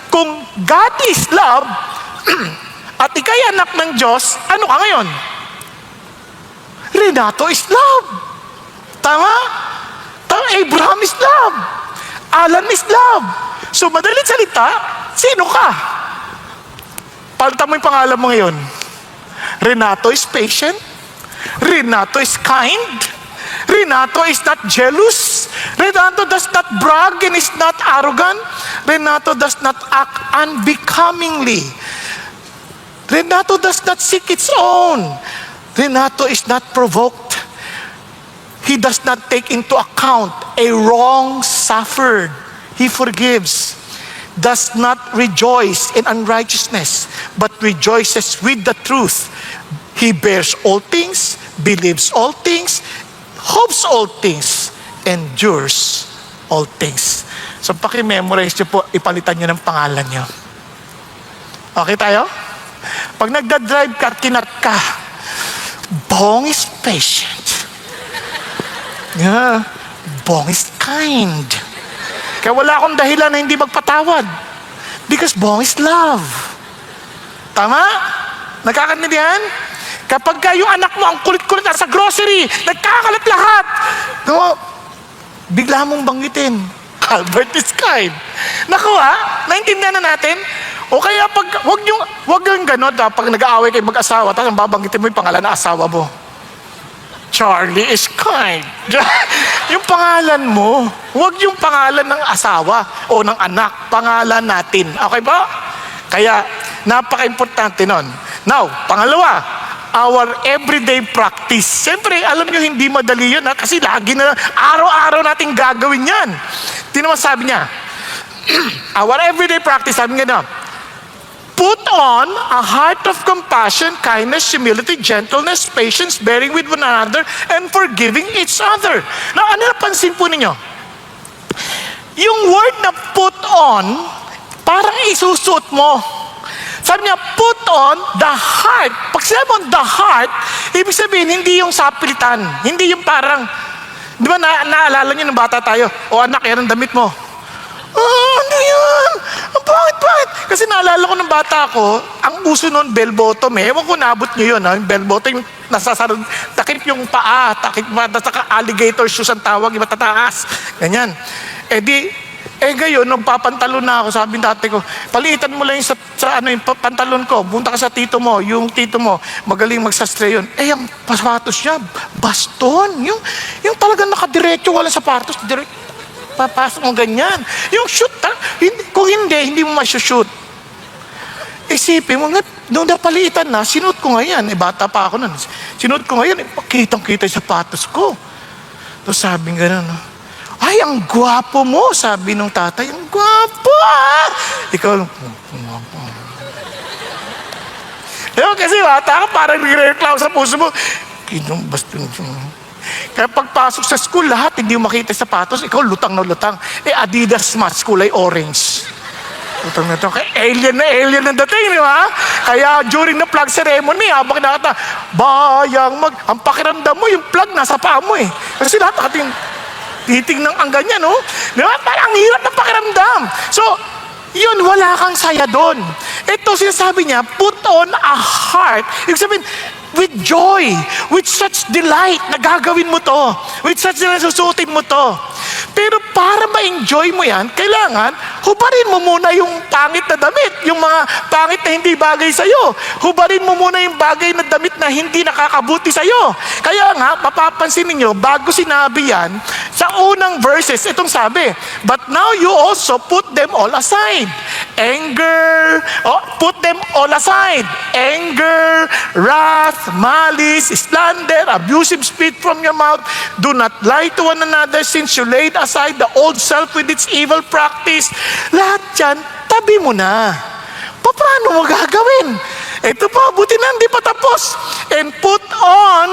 Kung God is love, at ikay anak ng Diyos, ano ka ngayon? Renato is love. Tama? Abraham is love. Alan is love. So, madalit salita, sino ka? Palitan mo yung pangalan mo ngayon. Renato is patient. Renato is kind. Renato is not jealous. Renato does not brag and is not arrogant. Renato does not act unbecomingly. Renato does not seek its own. Renato is not provoked. He does not take into account a wrong suffered. He forgives. Does not rejoice in unrighteousness, but rejoices with the truth. He bears all things, believes all things, hopes all things, endures all things. So paki-memorize nyo po, ipalitan nyo ng pangalan nyo. Okay tayo? Pag nagda-drive ka at kinat ka, Bong is patient. Yeah. Bong is kind. Kaya wala akong dahilan na hindi magpatawad. Because Bong is love. Tama? Nagkakaintindihan? Kapag yung anak mo ang kulit-kulit sa grocery, nagkakalat lahat. No, bigla mong banggitin, Albert is kind. Naku naintindihan na natin? O kaya wag yung gano'n, pag nag-aaway kayo mag-asawa, tapos babanggitin mo yung pangalan ng asawa mo. Charlie is kind. Yung pangalan mo, wag yung pangalan ng asawa o ng anak, pangalan natin. Okay ba? Kaya, napaka-importante nun. Now, pangalawa, our everyday practice. Siyempre, alam nyo, hindi madali yun kasi lagi na, araw-araw natin gagawin yan. Naman sabi niya, our everyday practice, sabi nga na, put on a heart of compassion, kindness, humility, gentleness, patience, bearing with one another, and forgiving each other. Now, ano napansin po ninyo? Yung word na put on, parang isusuot mo. Sabi niya, put on the heart. Pag sinabi mo the heart, ibig sabihin, hindi yung sapilitan. Hindi yung parang, di ba naalala niyo ng bata tayo, o anak, yan ang damit mo. Ano yan? Bakit? Kasi naalala ko ng bata ko, ang uso noon, bell bottom Ewan ko, naabot nyo yun. Yung bell bottom, yung nasasarad, takip yung paa, alligator shoes ang tawag, yung matataas. Ganyan. Ngayon, nung papantalo na ako, sabi ng tatay ko, palitan mo lang yung yung pantalon ko, punta ka sa tito mo, yung tito mo, magaling magsastre yun. Ang sapatos niya, baston. Yung talagang nakadiretso, walang sapatos, diretso. Papasok mo ganyan. Yung shoot, kung hindi mo masushoot. Isipin mo, nung napalitan na, sinuot ko ngayon. Bata pa ako nun. Sinuot ko ngayon, kitang-kita yung sapatos ko. Tapos sabi nga nun, ay, ang gwapo mo, sabi nung tatay. Ang gwapo Ikaw, kasi bata ka, parang nire-reklamo sa puso mo. Kinong baston. Kaya pagpasok sa school, lahat hindi mo makita sapatos, ikaw lutang na lutang. Adidas match, kulay orange. Lutang na lutang. Kaya alien na dating, di ba? Kaya during the flag ceremony, habang nakata, ang pakiramdam mo, yung flag nasa paa mo Kasi lahat nakating titing ng ang ganyan, no? Di ba? Parang hirap ng pakiramdam. So, yun, wala kang saya doon. Ito, sinasabi niya, put on a heart. Ibig sabihin, with joy, with such delight na gagawin mo to, with such na susutin mo to. Pero para ma-enjoy mo yan, kailangan hubarin mo muna yung pangit na damit, yung mga pangit na hindi bagay sa'yo. Hubarin mo muna yung bagay na damit na hindi nakakabuti sa'yo. Kaya nga, mapapansin ninyo, bago sinabi yan, sa unang verses, itong sabi, but now you also put them all aside. Put them all aside. Anger, wrath, malice, slander, abusive speech from your mouth. Do not lie to one another since you laid aside the old self with its evil practice. Lahat yan, tabi mo na. Paano mo gagawin? Ito pa, buti na, hindi pa tapos. And put on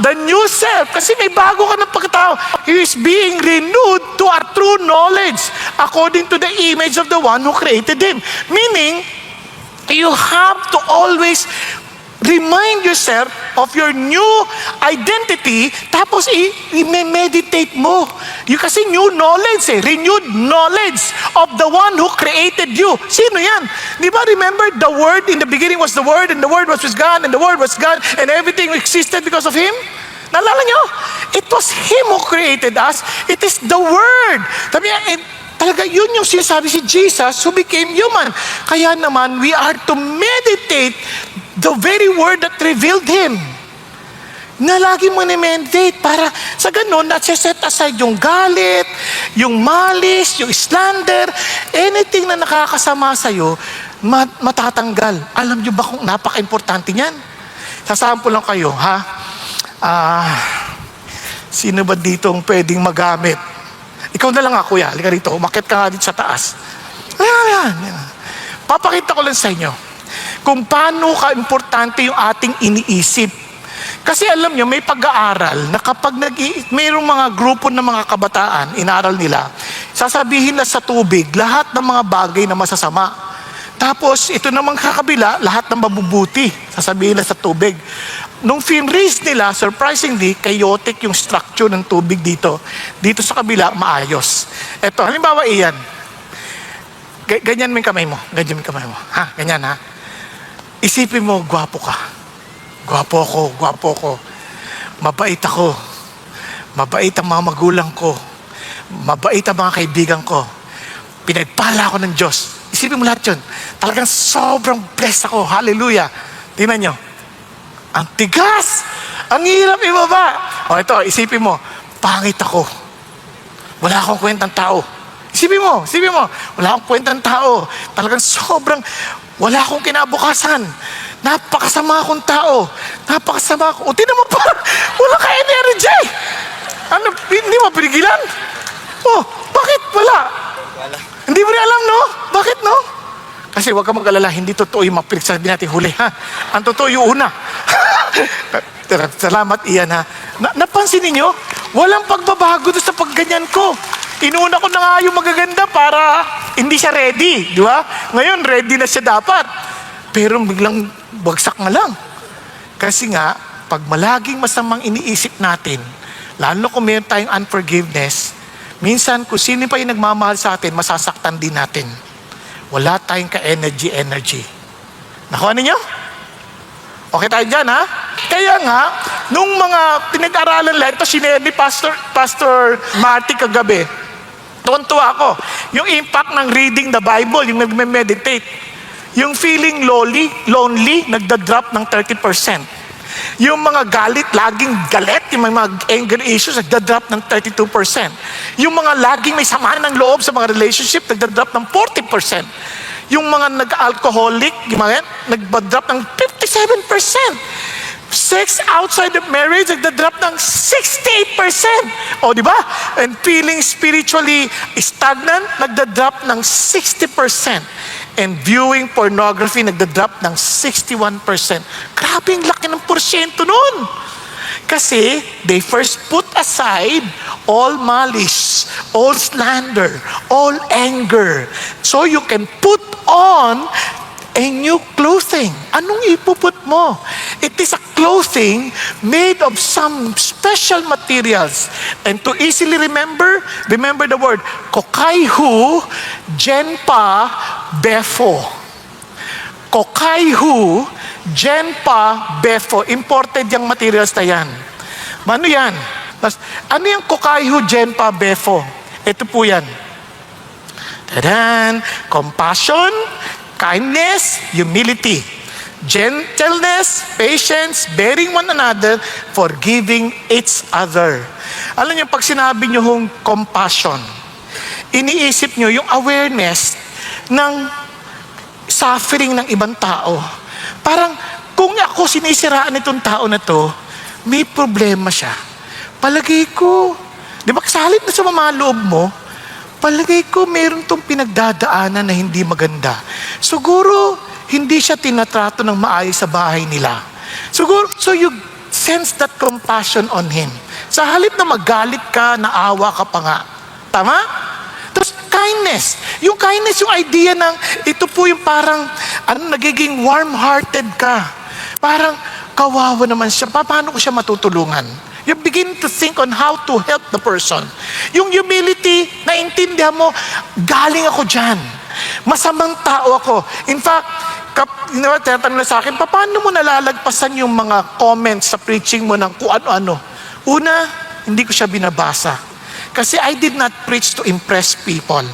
the new self. Kasi may bago ka ng pagkatao. He is being renewed to a true knowledge according to the image of the one who created him. Meaning, you have to always remind yourself of your new identity, tapos i-meditate mo. Kasi new knowledge renewed knowledge of the one who created you. Sino yan? Di ba remember, the Word, in the beginning was the Word, and the Word was with God, and the Word was God, and everything existed because of Him? Naalala nyo? It was Him who created us. It is the Word. Sabi niya, talaga yun yung sinasabi si Jesus who became human. Kaya naman, we are to meditate the very word that revealed Him. Na lagi mo ni-meditate para sa ganun, nasa-set aside yung galit, yung malice, yung slander, anything na nakakasama sa'yo, matatanggal. Alam nyo ba kung napaka-importante niyan? Sasample lang kayo, ha? Sino ba dito ang pwedeng magamit? Ikaw na lang kuya. Halika rito. Umakit ka nga dito sa taas. Ayan. Papakita ko lang sa inyo kung paano ka-importante yung ating iniisip. Kasi alam nyo, may pag-aaral na kapag mayroong mga grupo ng mga kabataan, inaral nila, sasabihin na sa tubig, lahat ng mga bagay na masasama. Tapos, ito namang kakabila, lahat ng mabubuti, sasabihin na sa tubig. Nung film race nila, surprisingly, chaotic yung structure ng tubig dito. Dito sa kabila, maayos. Ito, halimbawa iyan. Ganyan mo yung kamay mo. Ganyan mo yung kamay mo. Ha? Ganyan ha? Isipin mo, gwapo ka. Gwapo ko. Mabait ako. Mabait ang mga magulang ko. Mabait ang mga kaibigan ko. Pinagpala ako ng Diyos. Isipin mo lahat yun. Talagang sobrang blessed ako. Hallelujah. Tingnan nyo. Ang tigas. Ang hirap ibaba. O ito, isipin mo. Pangit ako. Wala akong kwentang tao. Isipin mo. Wala akong kwentang tao. Talagang sobrang, wala akong kinabukasan. Napakasama akong tao. O, tinan mo pa. Wala ka energy. Ano, hindi mo pinigilan? Oh, bakit wala? Hindi mo rin alam, no? Bakit, no? Kasi huwag ka mag-alala, hindi totoo yung mga pinagsasabi natin huli, ha? Ang totoo yung una. Salamat, Ian, ha? Napansin ninyo? Walang pagbabago doon sa pagganyan ko. Inuna ko na nga yung magaganda para hindi siya ready, di ba? Ngayon, ready na siya dapat. Pero biglang bagsak na lang. Kasi nga, pag malaging masamang iniisip natin, lalo kung meron tayong unforgiveness, minsan kung sino pa yung nagmamahal sa atin, masasaktan din natin. Wala tayong ka-energy. Nakuha ninyo? Okay tayo dyan, ha? Kaya nga, nung mga pinag-aralan lang, ito sinare ni Pastor Marty kagabi, tuwan-tuwa ako. Yung impact ng reading the Bible, yung nagme-meditate. Yung feeling lonely, nagda-drop ng 30%. Yung mga galit, laging galit, yung mga anger issues, nagda-drop ng 32%. Yung mga laging may samaan ng loob sa mga relationship, nagda-drop ng 40%. Yung mga nag-alcoholic, yung mga nagda-drop ng 57%. Sex outside of marriage, nagda-drop ng 68%. O, di ba? And feeling spiritually stagnant, nagda-drop ng 60%. And viewing pornography, nagda-drop ng 61%. Grabe ang laki ng porsyento nun. Kasi they first put aside all malice, all slander, all anger. So you can put on a new clothing. Anong ipuput mo? It is a clothing made of some special materials. And to easily remember the word kokaihu genpa befo. Kokaihu genpa befo. Imported yung materials na yan. Ano yan? Ano yung kokaihu genpa befo? Ito po yan. Tadan! Compassion, kindness, humility, gentleness, patience, bearing one another, forgiving each other. Alam niyo, pag sinabi niyo hong compassion, iniisip niyo yung awareness ng suffering ng ibang tao. Parang, kung ako sinisiraan itong tao na to, may problema siya. Palagay ko, di ba sa halip na sa mamaloob mo, palagay ko meron tong pinagdadaanan na hindi maganda. Siguro, hindi siya tinatrato ng maayos sa bahay nila. Siguro, so you sense that compassion on him. Sa halip na magalit ka, naawa ka pa nga. Tama? Tapos, kindness. Yung kindness, yung idea ng, ito po yung parang, nagiging warm-hearted ka. Parang, kawawa naman siya. Paano ko siya matutulungan? You begin to think on how to help the person. Yung humility, naintindihan mo, galing ako dyan. Masamang tao ako. In fact, tinatanong na sa akin, paano mo nalalagpasan yung mga comments sa preaching mo ng kung ano-ano? Una, hindi ko siya binabasa. Kasi I did not preach to impress people.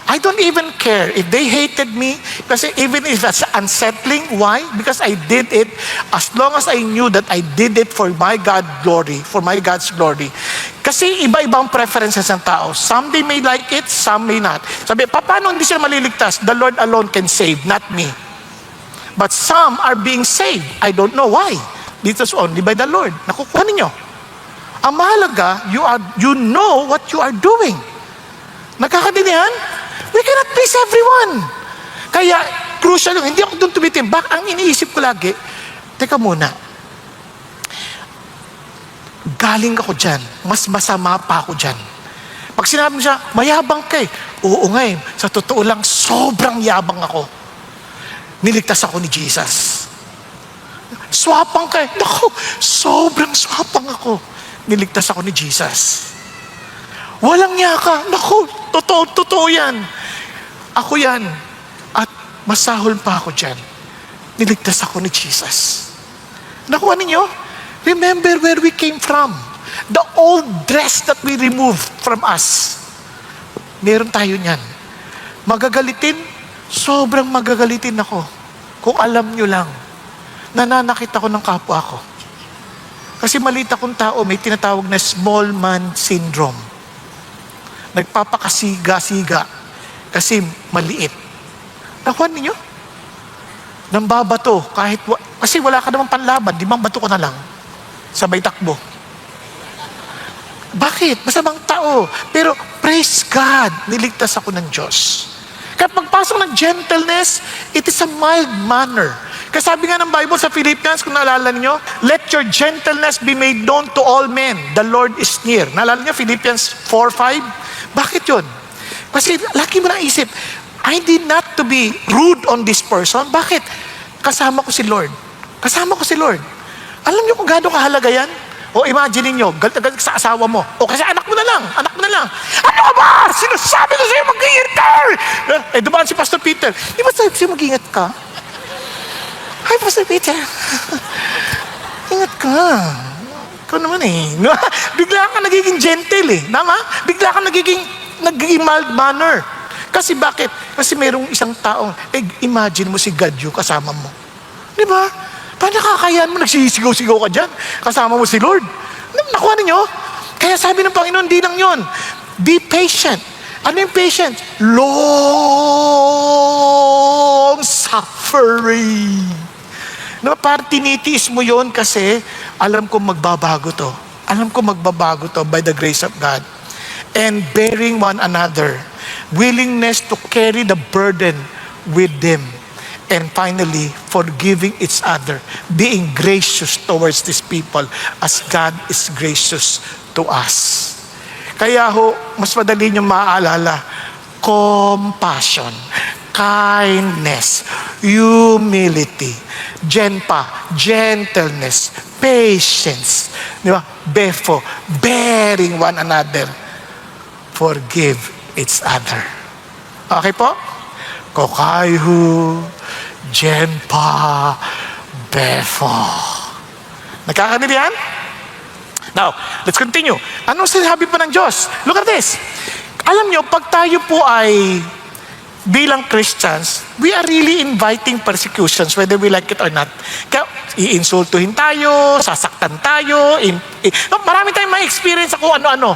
I don't even care if they hated me, kasi even if that's unsettling. Why? Because I did it as long as I knew that I did it for my God's glory. Kasi iba-ibang preferences ng tao. Some they may like it, some may not. Sabi, paano hindi sila maliligtas? The Lord alone can save, not me. But some are being saved. I don't know why. This is only by the Lord. Nakukuha ninyo. Ang mahalaga, you know what you are doing. Nagkakadinihan? We cannot please everyone. Kaya, crucial yung, hindi ako doon tumitimbak. Ang iniisip ko lagi, teka muna, galing ako dyan. Mas masama pa ako dyan. Pag sinabi mo siya, mayabang ka eh. Oo nga eh. Sa totoo lang, sobrang yabang ako. Niligtas ako ni Jesus. Swapang ka eh. Naku, sobrang swapang ako. Niligtas ako ni Jesus. Walang niya ka. Naku, totoo yan. Ako yan. At masahol pa ako dyan. Niligtas ako ni Jesus. Nakuha ninyo? Remember where we came from. The old dress that we removed from us. Meron tayo niyan. Magagalitin? Sobrang magagalitin ako. Kung alam nyo lang, nananakit ako ng kapwa ko. Kasi maliit akong tao, may tinatawag na small man syndrome. Nagpapakasiga-siga kasi maliit. Nakuha ninyo? Nang babato, kasi wala ka namang panlaban, di bang bato ko na lang? Sabay takbo. Bakit? Masamang tao. Pero praise God, niligtas ako ng Diyos. Kaya pagpasok ng gentleness, it is a mild manner. Kasi sabi nga ng Bible sa Philippians, kung naalala niyo, let your gentleness be made known to all men. The Lord is near. Naalala niyo, Philippians 4:5? Bakit yun? Kasi laki mo na isip, I need not to be rude on this person. Bakit? Kasama ko si Lord. Kasama ko si Lord. Alam niyo kung gaano kahalaga yan? O imagine niyo, galit sa asawa mo. O kasi anak mo na lang. Ano ka ba? Sinasabi ko sa'yo, mag-iingat ka! Dumaan si Pastor Peter. Di ba sabi sa'yo, mag-iingat ka? Hi, Pastor Peter. Ingat ka. Ikaw naman eh. Bigla ka nagiging gentle eh. Tama? Bigla ka nagiging mild manner. Kasi bakit? Kasi mayroong isang taong, imagine mo si God yung kasama mo. Di ba? Paano nakakayaan mo, nagsisigaw-sigaw ka dyan? Kasama mo si Lord. Nakuha ninyo? Kaya sabi ng Panginoon, di lang yun. Be patient. Ano yung patient? Long suffering. No, parang tinitiis mo yun kasi alam ko magbabago to. Alam ko magbabago to by the grace of God. And bearing one another. Willingness to carry the burden with them. And finally, forgiving each other. Being gracious towards these people as God is gracious to us. Kaya mas madali nyo maaalala, compassion, kindness, humility, gentleness, patience, di ba? Befo, bearing one another, forgive each other. Okay po? Kokaihu, genpa, befo. Nagkakaintindihan yan? Now, let's continue. Anong sinabi pa ng Diyos? Look at this. Alam nyo, pag tayo po ay bilang Christians, we are really inviting persecutions whether we like it or not. Kaya iinsultuhin tayo, sasaktan tayo, marami tayong ma-experience kung ano-ano.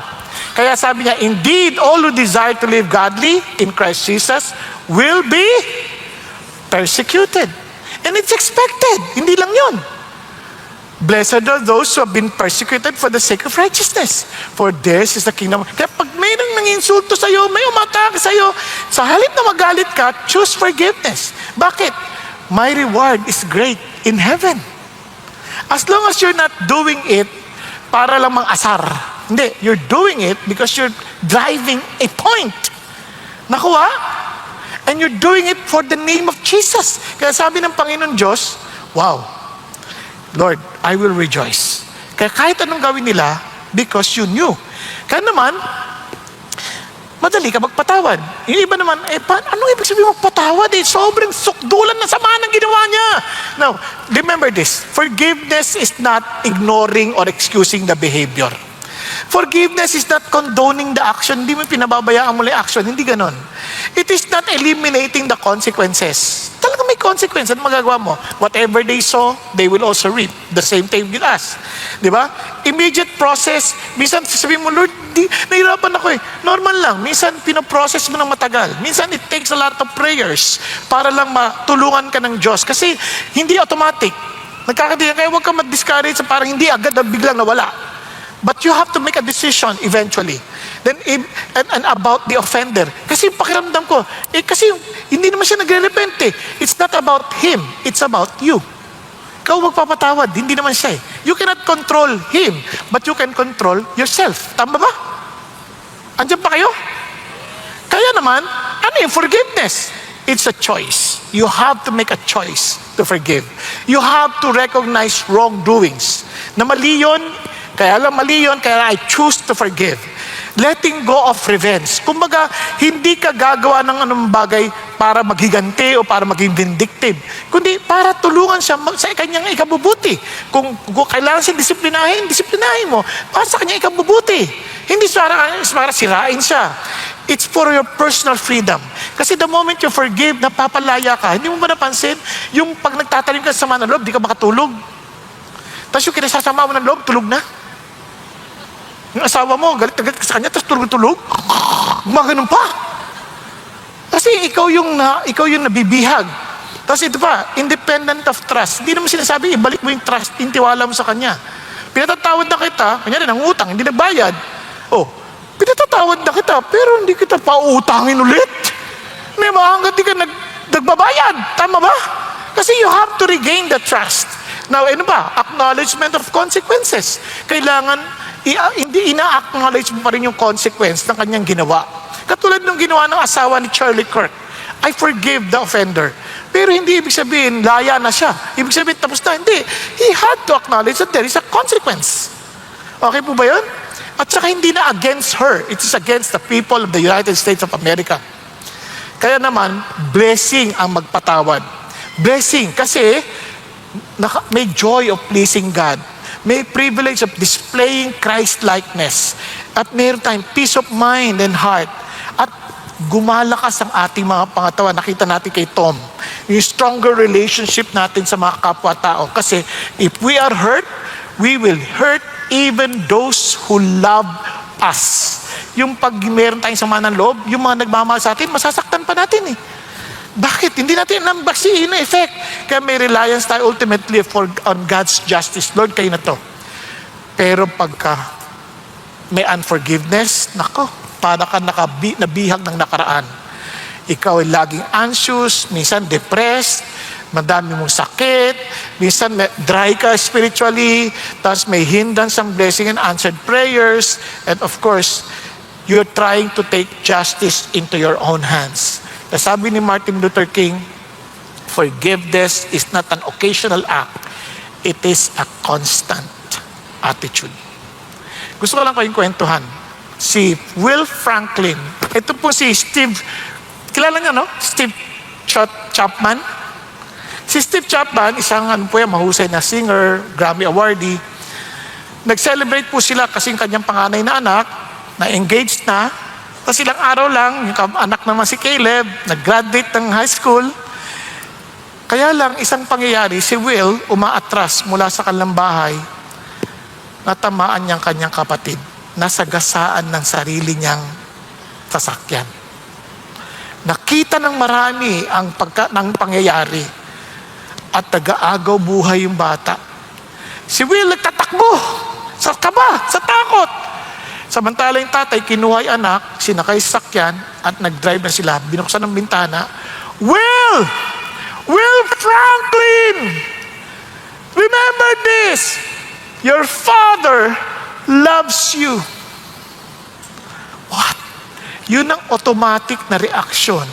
Kaya sabi niya, indeed, all who desire to live godly in Christ Jesus will be persecuted. And it's expected. Hindi lang yun. Blessed are those who have been persecuted for the sake of righteousness. For theirs is the kingdom. Kaya pag mayroong nanginsulto sa'yo, may umatake sa'yo, sa halip na magalit ka, choose forgiveness. Bakit? My reward is great in heaven. As long as you're not doing it para lang mang-asar. Hindi, you're doing it because you're driving a point. Nakuha? And you're doing it for the name of Jesus. Kaya sabi ng Panginoon Diyos, wow, Lord, I will rejoice. Kaya kahit anong gawin nila, because you knew. Kaya naman, madali ka magpatawad. Yung iba naman, anong ibig sabihin magpatawad? Sobrang sukdulan na sama ng ginawa niya. Now, remember this. Forgiveness is not ignoring or excusing the behavior. Forgiveness is not condoning the action. Hindi mo pinababayaan mo yung action. Hindi ganon. It is not eliminating the consequences. Talaga may consequence. Ano magagawa mo? Whatever they sow, they will also reap. The same thing with us. Di ba? Immediate process. Minsan sasabihin mo, Lord, nahirapan ako eh. Normal lang. Minsan pinoprocess mo ng matagal. Minsan it takes a lot of prayers para lang matulungan ka ng Diyos. Kasi hindi automatic. Nagkakadiyan. Kaya huwag ka mag-discourage sa parang hindi agad na biglang nawala. But you have to make a decision eventually. Then, and about the offender. Kasi pakiramdam ko, kasi hindi naman siya nagre-repent eh. It's not about him. It's about you. ikaw magpapatawad, hindi naman siya eh. You cannot control him, but you can control yourself. Tama ba? Andiyan pa kayo? Kaya naman, ano yung forgiveness? It's a choice. You have to make a choice to forgive. You have to recognize wrongdoings. Na mali yun, kaya I choose to forgive. Letting go of revenge. Kumbaga, hindi ka gagawa ng anong bagay para maghiganti o para maging vindictive, kundi para tulungan siya sa kanyang ikabubuti. Kung kailangan siya disiplinahin mo para sa kanyang ikabubuti. Hindi para sirain siya. It's for your personal freedom. Kasi the moment you forgive, napapalaya ka. Hindi mo ba napansin? Yung pag nagtatanim ka sa sama ng loob, di ka makatulog. Tapos yung kinasasama mo ng loob, tulog na. Yung asawa mo, galit na galit ka sa kanya, tapos tulog-tulog. Gumaganon pa. Kasi ikaw yung nabibihag. Tapos ito pa, independent of trust. Hindi naman sinasabi, ibalik mo yung trust, yung tiwala mo sa kanya. Pinatatawad na kita, kanya rin ang utang, hindi nagbayad. Pinatatawad na kita, pero hindi kita pautangin ulit. May hanggang di ka nagbabayad. Tama ba? Kasi you have to regain the trust. Now, acknowledgement of consequences. Kailangan, hindi ina-acknowledge mo pa rin yung consequence ng kanyang ginawa. Katulad ng ginawa ng asawa ni Charlie Kirk. I forgive the offender. Pero hindi ibig sabihin, laya na siya. Ibig sabihin, tapos na. Hindi. He had to acknowledge that there is a consequence. Okay po ba yun? At saka hindi na against her. It is against the people of the United States of America. Kaya naman, blessing ang magpatawad. Blessing kasi may joy of pleasing God. May privilege of displaying Christ-likeness. At mayroon tayong peace of mind and heart. At gumalakas ang ating mga pangatawan. Nakita natin kay Tom. Yung stronger relationship natin sa mga kapwa-tao. Kasi if we are hurt, we will hurt even those who love us. Yung pag meron tayong sama ng loob, yung mga nagmamahal sa atin, masasaktan pa natin eh. Bakit? Hindi natin nambasihin na effect. Kaya may reliance tayo ultimately on God's justice. Lord, kayo na to. Pero pagka may unforgiveness, nako, para ka nabihag ng nakaraan. Ikaw ay laging anxious, minsan depressed, madami mong sakit, minsan dry ka spiritually, tapos may hindrance ang blessing and answered prayers, and of course, you're trying to take justice into your own hands. Sabi ni Martin Luther King, forgiveness is not an occasional act, it is a constant attitude. Gusto ko lang kayong kwentuhan. Si Will Franklin, ito po si Steve, kilala niyo, no? Steve Chapman. Si Steve Chapman, isang mahusay na singer, Grammy awardee. Nag-celebrate po sila kasi yung kanyang panganay na anak, na-engaged na. Tapos ilang araw lang, yung anak naman si Caleb, nag-graduate ng high school. Kaya lang, isang pangyayari, si Will umaatras mula sa kanilang bahay, natamaan niyang kanyang kapatid, nasagasaan ng sarili niyang sasakyan. Nakita ng marami ng pangyayari at nag-aagaw buhay yung bata. Si Will nagtatakbo sa kaba, sa takot. Samantala yung tatay, kinuha yung anak, sinakay sa sakyan at nag-drive na sila. Binuksan ng bintana. Will! Will Franklin! Remember this! Your father loves you. What? Yun ang automatic na reaksyon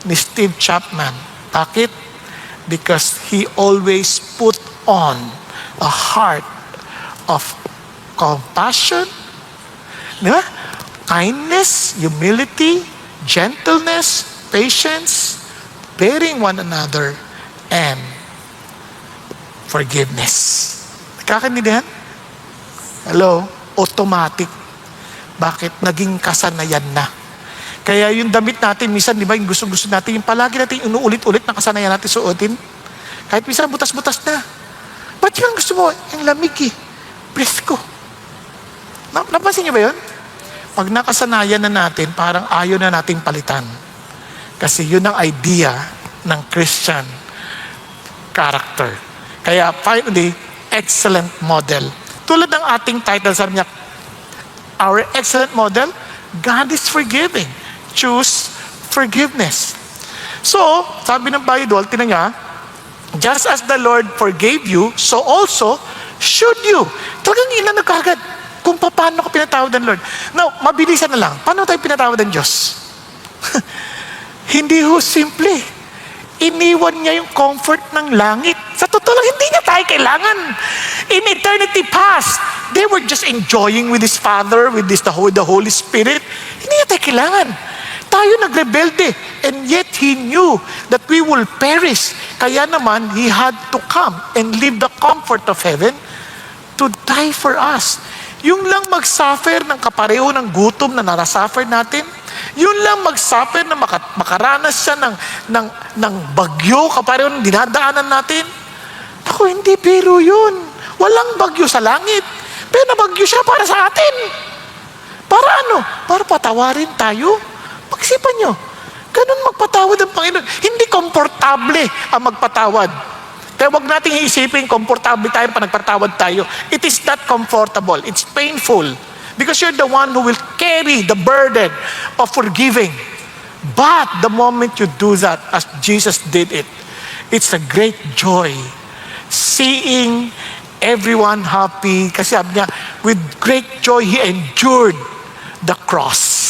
ni Steve Chapman. Bakit? Because he always put on a heart of compassion, diba? Kindness, humility, gentleness, patience, bearing one another, and forgiveness. Nakakaintindihan? Hello? Automatic. Bakit? Naging kasanayan na. Kaya yung damit natin, minsan, di ba, yung gusto-gusto natin, yung palagi natin inuulit-ulit na kasanayan natin suotin. Kahit minsan butas-butas na. Ba't yung gusto mo? Yung lamig eh. Presko. Napansin niyo ba yun? Pag nakasanayan na natin, parang ayaw na nating palitan. Kasi yun ang idea ng Christian character. Kaya finally, excellent model. Tulad ng ating title, sabi niya, our excellent model, God is forgiving. Choose forgiveness. So, sabi ng Bible, tinan niya, just as the Lord forgave you, so also should you. Talagang inano kagad kung paano ko pinatawad ng Lord. Now, mabilisan na lang. Paano tayo pinatawad ng Diyos? Hindi ho simple. Iniwan niya yung comfort ng langit. Sa totoo lang, hindi niya tayo kailangan. In eternity past, they were just enjoying with His Father, with the Holy Spirit. Hindi niya tayo kailangan. Tayo nagrebelde. And yet, He knew that we will perish. Kaya naman, He had to come and leave the comfort of heaven to die for us. Yung lang mag-suffer ng kapareho ng gutom na narasuffer natin, yun lang mag-suffer na makaranas siya ng bagyo kapareho ng dinadaanan natin. Ako, hindi biro yun. Walang bagyo sa langit. Pero nabagyo siya para sa atin. Para ano? Para patawarin tayo. Pag-isipan nyo, ganun magpatawad ang Panginoon. Hindi komportable ang magpatawad. Kaya wag nating iisipin, komportable tayo pa nagpatawad tayo. It is not comfortable. It's painful. Because you're the one who will carry the burden of forgiving. But the moment you do that, as Jesus did it, it's a great joy. Seeing everyone happy. Kasi sabi niya, with great joy, He endured the cross.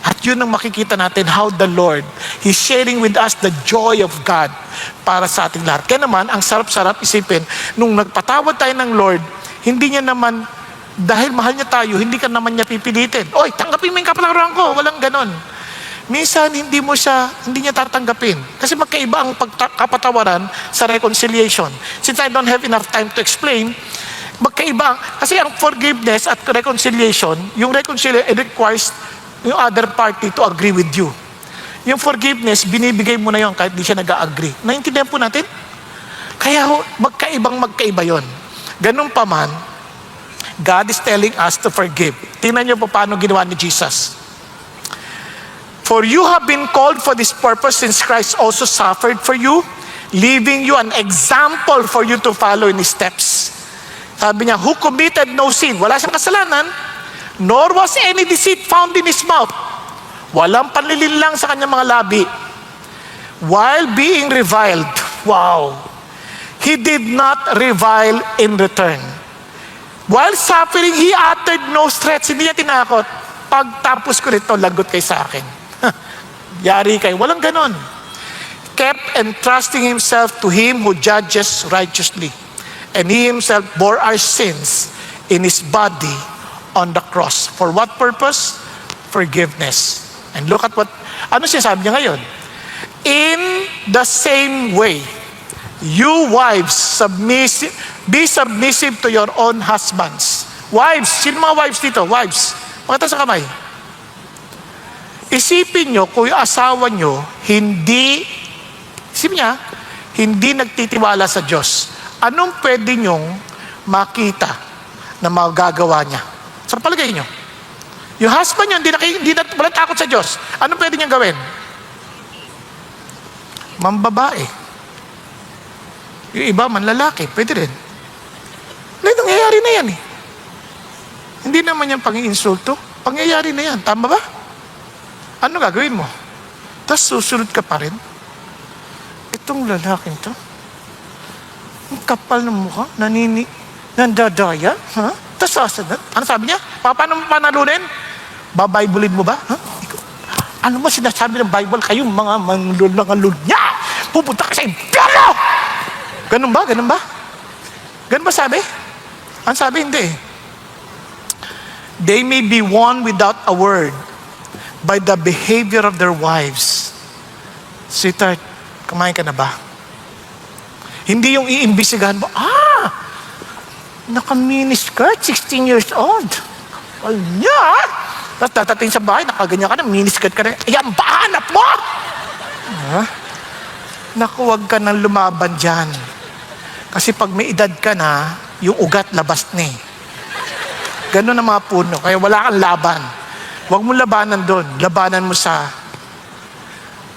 At yun ang makikita natin how the Lord, He's sharing with us the joy of God para sa ating lahat. Kaya naman, ang sarap-sarap isipin, nung nagpatawad tayo ng Lord, hindi niya naman, dahil mahal niya tayo, hindi ka naman niya pipilitin. Oy, tanggapin mo yung kapatawaran ko. Walang ganon. Minsan, hindi niya tatanggapin. Kasi magkaiba ang kapatawaran sa reconciliation. Since I don't have enough time to explain, magkaiba. Kasi ang forgiveness at reconciliation, yung reconciliation, it requires yung other party to agree with you. Yung forgiveness, binibigay mo na yun kahit di siya nag-agree. Naintindihan po natin? Kaya magkaiba yon. Ganun pa man, God is telling us to forgive. Tingnan niyo po paano ginawa ni Jesus. For you have been called for this purpose since Christ also suffered for you, leaving you an example for you to follow in His steps. Sabi niya, who committed no sin? Wala siyang kasalanan, nor was any deceit found in His mouth. Walang panlilinlang sa kanyang mga labi. While being reviled, wow, He did not revile in return. While suffering, He uttered no threats. Hindi niya tinakot. Pagtapos ko nito, lagot kay sa akin. Yari kay. Walang ganon. Kept entrusting Himself to Him who judges righteously. And He Himself bore our sins in His body on the cross. For what purpose? Forgiveness. And look at ano sinasabi niya ngayon? In the same way, you wives, be submissive to your own husbands. Wives, sino mga wives dito? Wives, makita sa kamay. Isipin nyo, kung yung asawa nyo, isipin niya, hindi nagtitiwala sa Diyos. Anong pwede nyong makita na magagawa niya? Sa palagay nyo, yung husband nyo, wala takot sa Diyos. Anong pwede niyang gawin? Mambabae. Yung iba, manlalaki. Pwede rin. Nangyayari na yan eh. Hindi naman yan pang-iinsulto. Pangyayari na yan. Tama ba? Ano gagawin mo? Tapos susunod ka pa rin. Itong lalaking to, ang kapal ng mukha, nandadaya, ha? Tapos sasadat. Ano sabi niya? Paano mo panalunin? Babaybulin mo ba? Ha? Ano mo sinasabi ng Bible? Kayong mga manlulungalun niya! Pupunta ka sa impyerno! Ganun ba? Ganun ba? Ganun ba sabi? Ang sabi, hindi. They may be won without a word by the behavior of their wives. Sweetheart, kumain ka na ba? Hindi yung iimbisigahan mo, naka-miniskirt, 16 years old. Wala! Tapos datating sa bahay, nakaganyan ka na, miniskirt ka na, ayan ba, hanap mo? Naku, wag ka nang lumaban dyan. Kasi pag may edad ka na, yung ugat labas na eh. Ganun ang mga puno, kaya wala kang laban. Huwag mo labanan doon, labanan mo sa,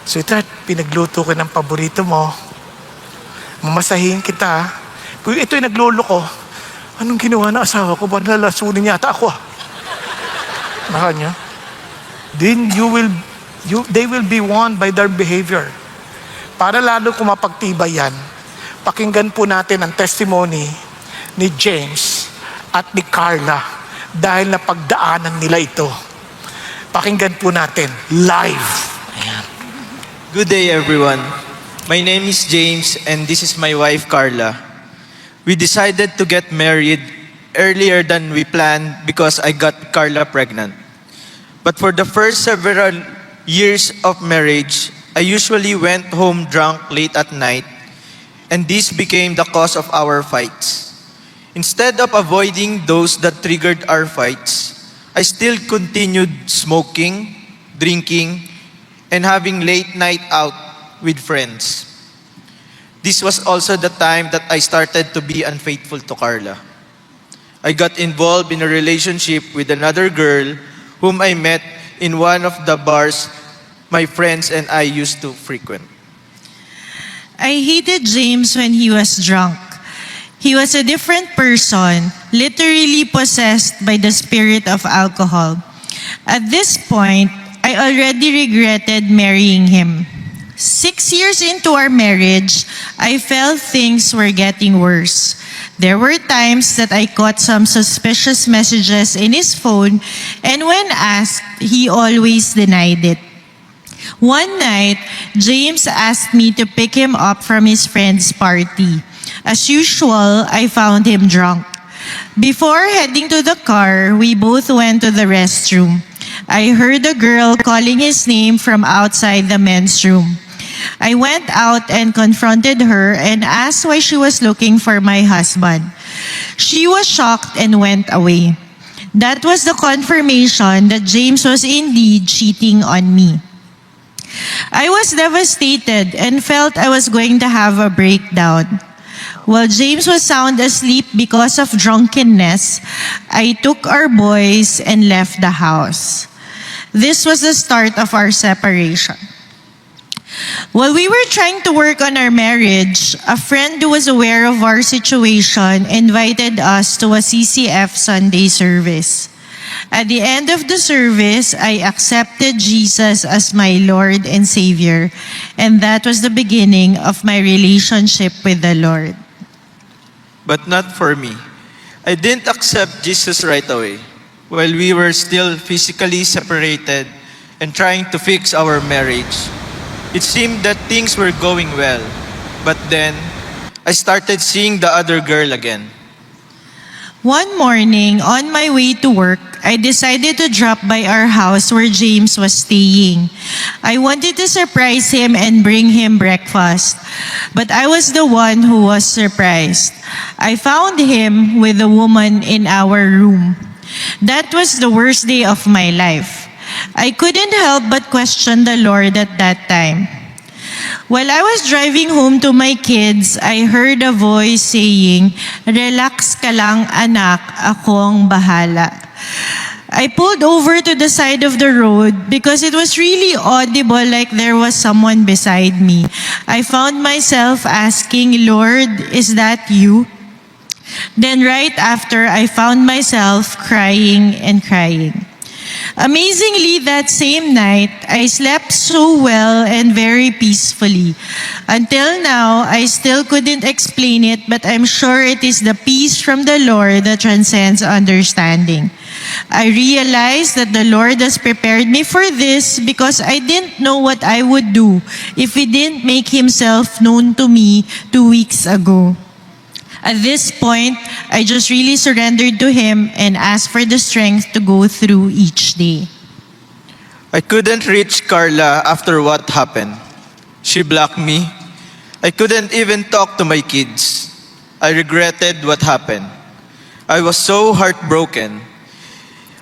sweetheart, pinagluto ko ng paborito mo. Mamasahin kita. Kung ito'y naglolo ko, anong ginawa na asawa ko? Ba nalalasunin yata ako? Mahal niya. Then they will be won by their behavior. Para lalo kung mapagtibay yan, Pakinggan po natin ang testimony ni James at ni Carla dahil napagdaanan nila ito. Pakinggan po natin live. Ayan. Good day, everyone. My name is James, and this is my wife, Carla. We decided to get married earlier than we planned because I got Carla pregnant. But for the first several years of marriage, I usually went home drunk late at night, and this became the cause of our fights. Instead of avoiding those that triggered our fights, I still continued smoking, drinking, and having late night out with friends. This was also the time that I started to be unfaithful to Carla. I got involved in a relationship with another girl whom I met in one of the bars my friends and I used to frequent. I hated James when he was drunk. He was a different person, literally possessed by the spirit of alcohol. At this point, I already regretted marrying him. 6 years into our marriage, I felt things were getting worse. There were times that I caught some suspicious messages in his phone, and when asked, he always denied it. One night, James asked me to pick him up from his friend's party. As usual, I found him drunk. Before heading to the car, we both went to the restroom. I heard a girl calling his name from outside the men's room. I went out and confronted her and asked why she was looking for my husband. She was shocked and went away. That was the confirmation that James was indeed cheating on me. I was devastated and felt I was going to have a breakdown. While James was sound asleep because of drunkenness, I took our boys and left the house. This was the start of our separation. While we were trying to work on our marriage, a friend who was aware of our situation invited us to a CCF Sunday service. At the end of the service, I accepted Jesus as my Lord and Savior, and that was the beginning of my relationship with the Lord. But not for me. I didn't accept Jesus right away. While we were still physically separated and trying to fix our marriage, it seemed that things were going well. But then, I started seeing the other girl again. One morning, on my way to work, I decided to drop by our house where James was staying. I wanted to surprise him and bring him breakfast, but I was the one who was surprised. I found him with a woman in our room. That was the worst day of my life. I couldn't help but question the Lord at that time. While I was driving home to my kids, I heard a voice saying, "Relax ka lang anak, akong bahala." I pulled over to the side of the road because it was really audible, like there was someone beside me. I found myself asking, "Lord, is that you?" Then right after, I found myself crying and crying. Amazingly, that same night, I slept so well and very peacefully. Until now, I still couldn't explain it, but I'm sure it is the peace from the Lord that transcends understanding. I realized that the Lord has prepared me for this because I didn't know what I would do if He didn't make Himself known to me 2 weeks ago. At this point, I just really surrendered to Him and asked for the strength to go through each day. I couldn't reach Carla after what happened. She blocked me. I couldn't even talk to my kids. I regretted what happened. I was so heartbroken.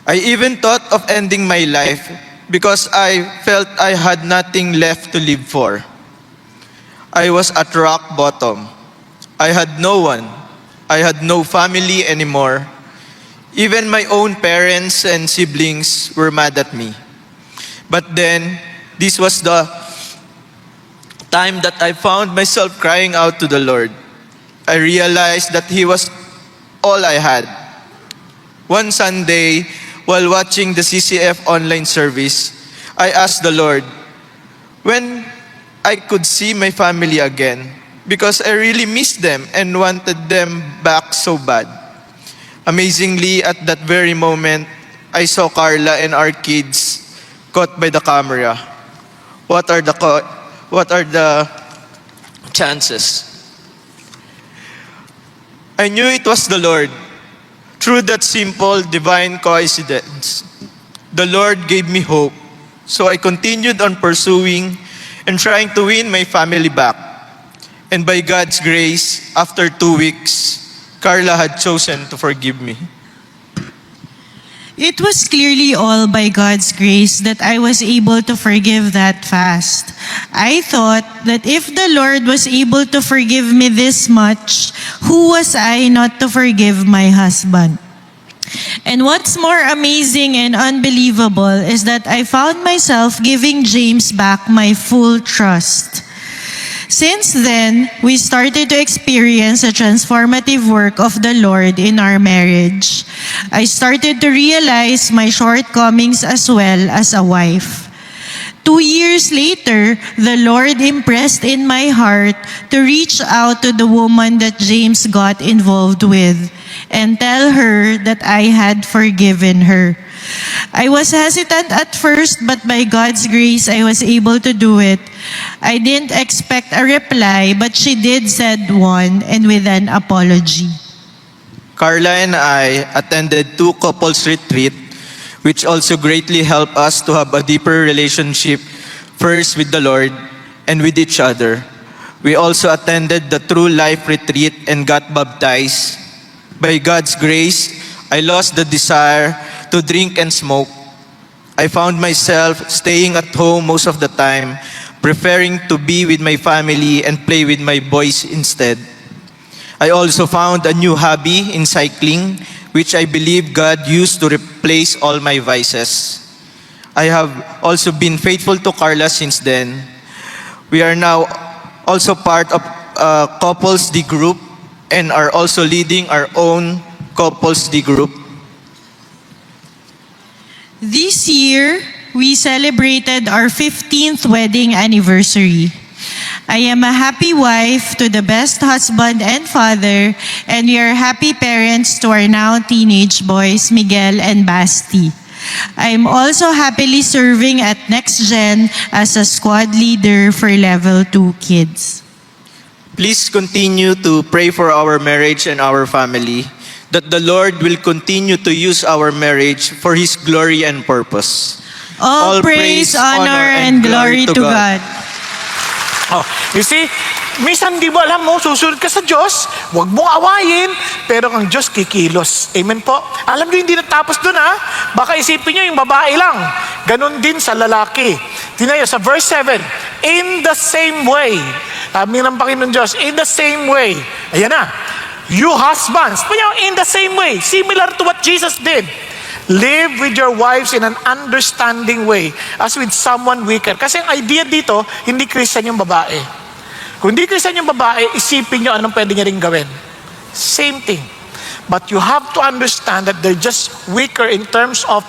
I even thought of ending my life because I felt I had nothing left to live for. I was at rock bottom. I had no one. I had no family anymore. Even my own parents and siblings were mad at me. But then, this was the time that I found myself crying out to the Lord. I realized that He was all I had. One Sunday, while watching the CCF online service, I asked the Lord when I could see my family again, because I really missed them and wanted them back so bad. Amazingly, at that very moment, I saw Carla and our kids caught by the camera. What are the chances? I knew it was the Lord. Through that simple divine coincidence, the Lord gave me hope. So I continued on pursuing and trying to win my family back. And by God's grace, after 2 weeks, Carla had chosen to forgive me. It was clearly all by God's grace that I was able to forgive that fast. I thought that if the Lord was able to forgive me this much, who was I not to forgive my husband? And what's more amazing and unbelievable is that I found myself giving James back my full trust. Since then, we started to experience a transformative work of the Lord in our marriage. I started to realize my shortcomings as well as a wife. 2 years later, the Lord impressed in my heart to reach out to the woman that James got involved with and tell her that I had forgiven her. I was hesitant at first, but by God's grace, I was able to do it. I didn't expect a reply, but she did said one, and with an apology. Carla and I attended 2 couples retreat, which also greatly helped us to have a deeper relationship, first with the Lord and with each other. We also attended the True Life retreat and got baptized. By God's grace, I lost the desire to drink and smoke. I found myself staying at home most of the time, preferring to be with my family and play with my boys instead. I also found a new hobby in cycling, which I believe God used to replace all my vices. I have also been faithful to Carla since then. We are now also part of a Couples D group and are also leading our own Couples D group. This year, we celebrated our 15th wedding anniversary. I am a happy wife to the best husband and father, and we are happy parents to our now teenage boys, Miguel and Basti. I am also happily serving at Next Gen as a squad leader for Level 2 kids. Please continue to pray for our marriage and our family, that the Lord will continue to use our marriage for His glory and purpose. All praise, honor, and glory to God. Oh, you see, minsan di mo alam mo, susunod ka sa Diyos, huwag mong awayin, pero ang Diyos kikilos. Amen po. Alam niyo, hindi natapos dun ha. Baka isipin niyo yung babae lang. Ganon din sa lalaki. Tingnan niyo sa verse 7, in the same way, sabi ng Panginoon Diyos, in the same way, ayan na, you husbands, in the same way, similar to what Jesus did, live with your wives in an understanding way as with someone weaker. Kasi ang idea dito, hindi Christian yung babae. Kung hindi Christian yung babae, isipin nyo anong pwede niya rin gawin. Same thing. But you have to understand that they're just weaker in terms of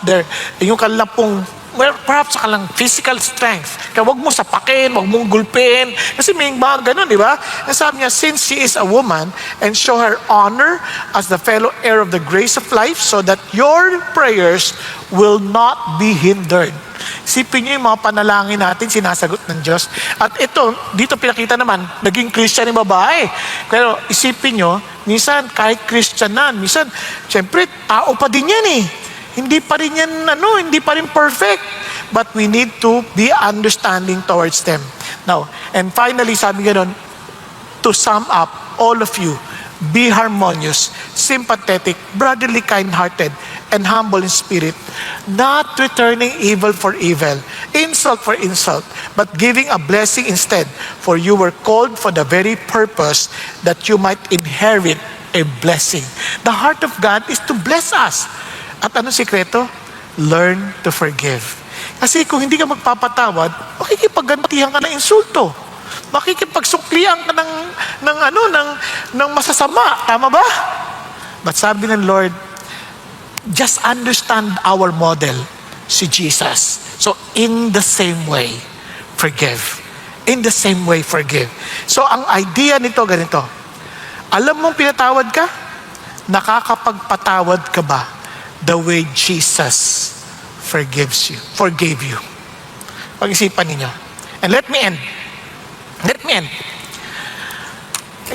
yung kalapong, well, perhaps sa kalang physical strength. Kaya wag mo sapakin, wag mong gulpin. Kasi may mga ganun, di ba? Sabi niya, since she is a woman, and show her honor as the fellow heir of the grace of life, so that your prayers will not be hindered. Isipin niyo yung mga panalangin natin, sinasagot ng Diyos. At ito, dito pinakita naman, naging Christian yung babae. Pero isipin niyo, minsan kahit Christian na, minsan, syempre, tao pa din yan eh. Hindi pa rin yan, hindi pa rin perfect. But we need to be understanding towards them. Now, and finally, sabi nga nun, to sum up, all of you, be harmonious, sympathetic, brotherly, kind-hearted, and humble in spirit, not returning evil for evil, insult for insult, but giving a blessing instead, for you were called for the very purpose that you might inherit a blessing. The heart of God is to bless us. At anong sikreto? Learn to forgive. Kasi kung hindi ka magpapatawad, makikipaggantihan ka ng insulto. Makikipagsuklian ka ng masasama. Tama ba? But sabi ng Lord, just understand our model, si Jesus. So in the same way, forgive. in the same way forgive. So ang idea nito ganito, alam mong pinatawad ka? Nakakapagpatawad ka ba the way Jesus forgave you? Pag-isipan ninyo. And let me end.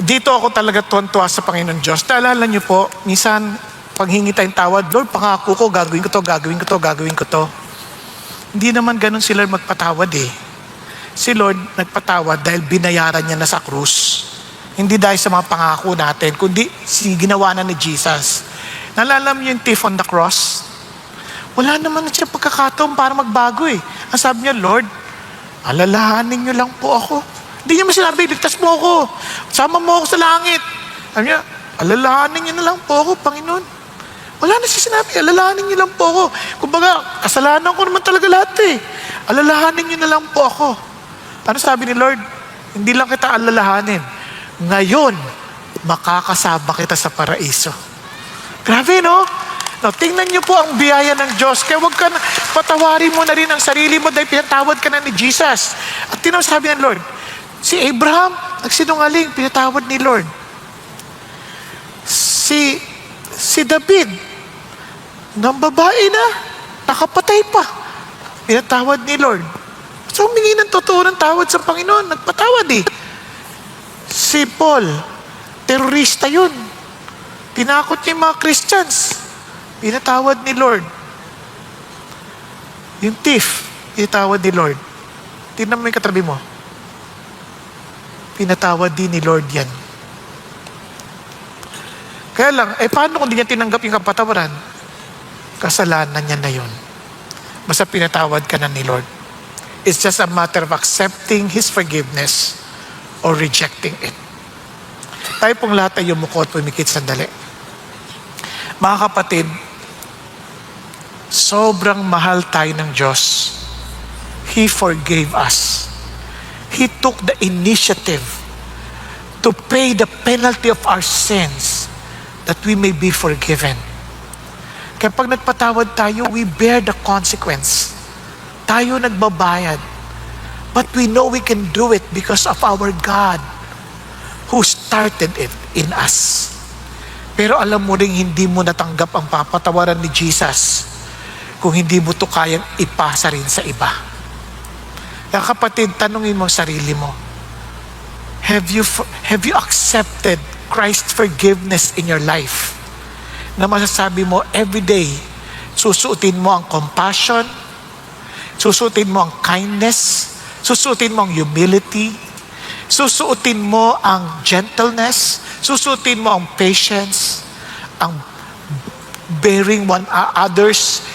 Dito ako talaga tuwan-tuwa sa Panginoon Diyos. Naalala niyo po, minsan, paghingi tayong tawad, Lord, pangako ko, gagawin ko to. Hindi naman ganun si Lord magpatawad eh. Si Lord nagpatawad dahil binayaran niya na sa krus. Hindi dahil sa mga pangako natin, kundi ginawa na ni Jesus. Naalala niyo yung thief on the cross? Wala naman siya pagkakataon para magbago eh. Ang sabi niya, Lord, alalahanin niyo lang po ako. Hindi niya masinabi, ligtas mo ako. Sama mo ako sa langit. Sabi niya, alalahanin niyo na lang po ako, Panginoon. Wala na siya sinabi, alalahanin niyo lang po ako. Kumbaga, kasalanan ko naman talaga lahat eh. Alalahanin niyo na lang po ako. Ano sabi ni Lord? Hindi lang kita alalahanin. Ngayon, makakasama kita sa paraiso. Grabe, no? Now, tingnan niyo po ang biyaya ng Diyos. Kaya huwag ka na, patawarin mo na rin ang sarili mo dahil pinatawad ka na ni Jesus. At sabi ng Lord, si Abraham, nagsinungaling, pinatawad ni Lord. Si David, nang babae na, nakapatay pa, pinatawad ni Lord. So, humingi ng totoo ng tawad sa Panginoon, nagpatawad eh. Si Paul, terorista yun. Tinakot niya yung mga Christians. Pinatawad ni Lord. Yung thief, pinatawad ni Lord. Tingnan mo yung katabi mo. Pinatawad din ni Lord yan. Kaya lang, paano kung di niya tinanggap yung kapatawaran? Kasalanan niya na yun. Basta pinatawad ka na ni Lord. It's just a matter of accepting His forgiveness or rejecting it. Tayo pong lahat ay yumuko at pumikit sandali. Mga kapatid, sobrang mahal tayo ng Diyos. He forgave us. He took the initiative to pay the penalty of our sins that we may be forgiven. Kaya pag nagpatawad tayo, we bear the consequence. Tayo nagbabayad. But we know we can do it because of our God who started it in us. Pero alam mo rin, hindi mo natanggap ang papatawaran ni Jesus kung hindi mo to kayang ipasa rin sa iba. Kaya kapatid, tanungin mo ang sarili mo, have you accepted Christ's forgiveness in your life? Na masasabi mo, everyday, susuotin mo ang compassion, susuotin mo ang kindness, susuotin mo ang humility, susuotin mo ang gentleness, susuotin mo ang patience, ang bearing one others'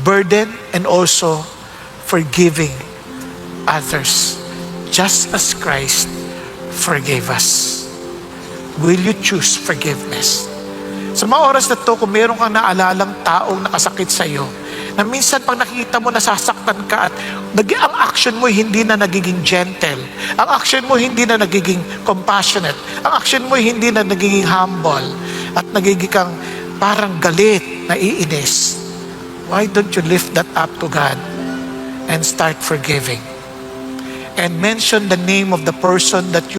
burden, and also forgiving others, just as Christ forgave us. Will you choose forgiveness? Sa mga oras na to, kung meron kang naalalang taong nakasakit sa iyo, na minsan pag nakikita mo nasasaktan ka at ang action mo hindi na nagiging gentle, ang action mo hindi na nagiging compassionate, ang action mo hindi na nagiging humble, at nagiging kang parang galit, naiinis, why don't you lift that up to God and start forgiving? And mention the name of the person that you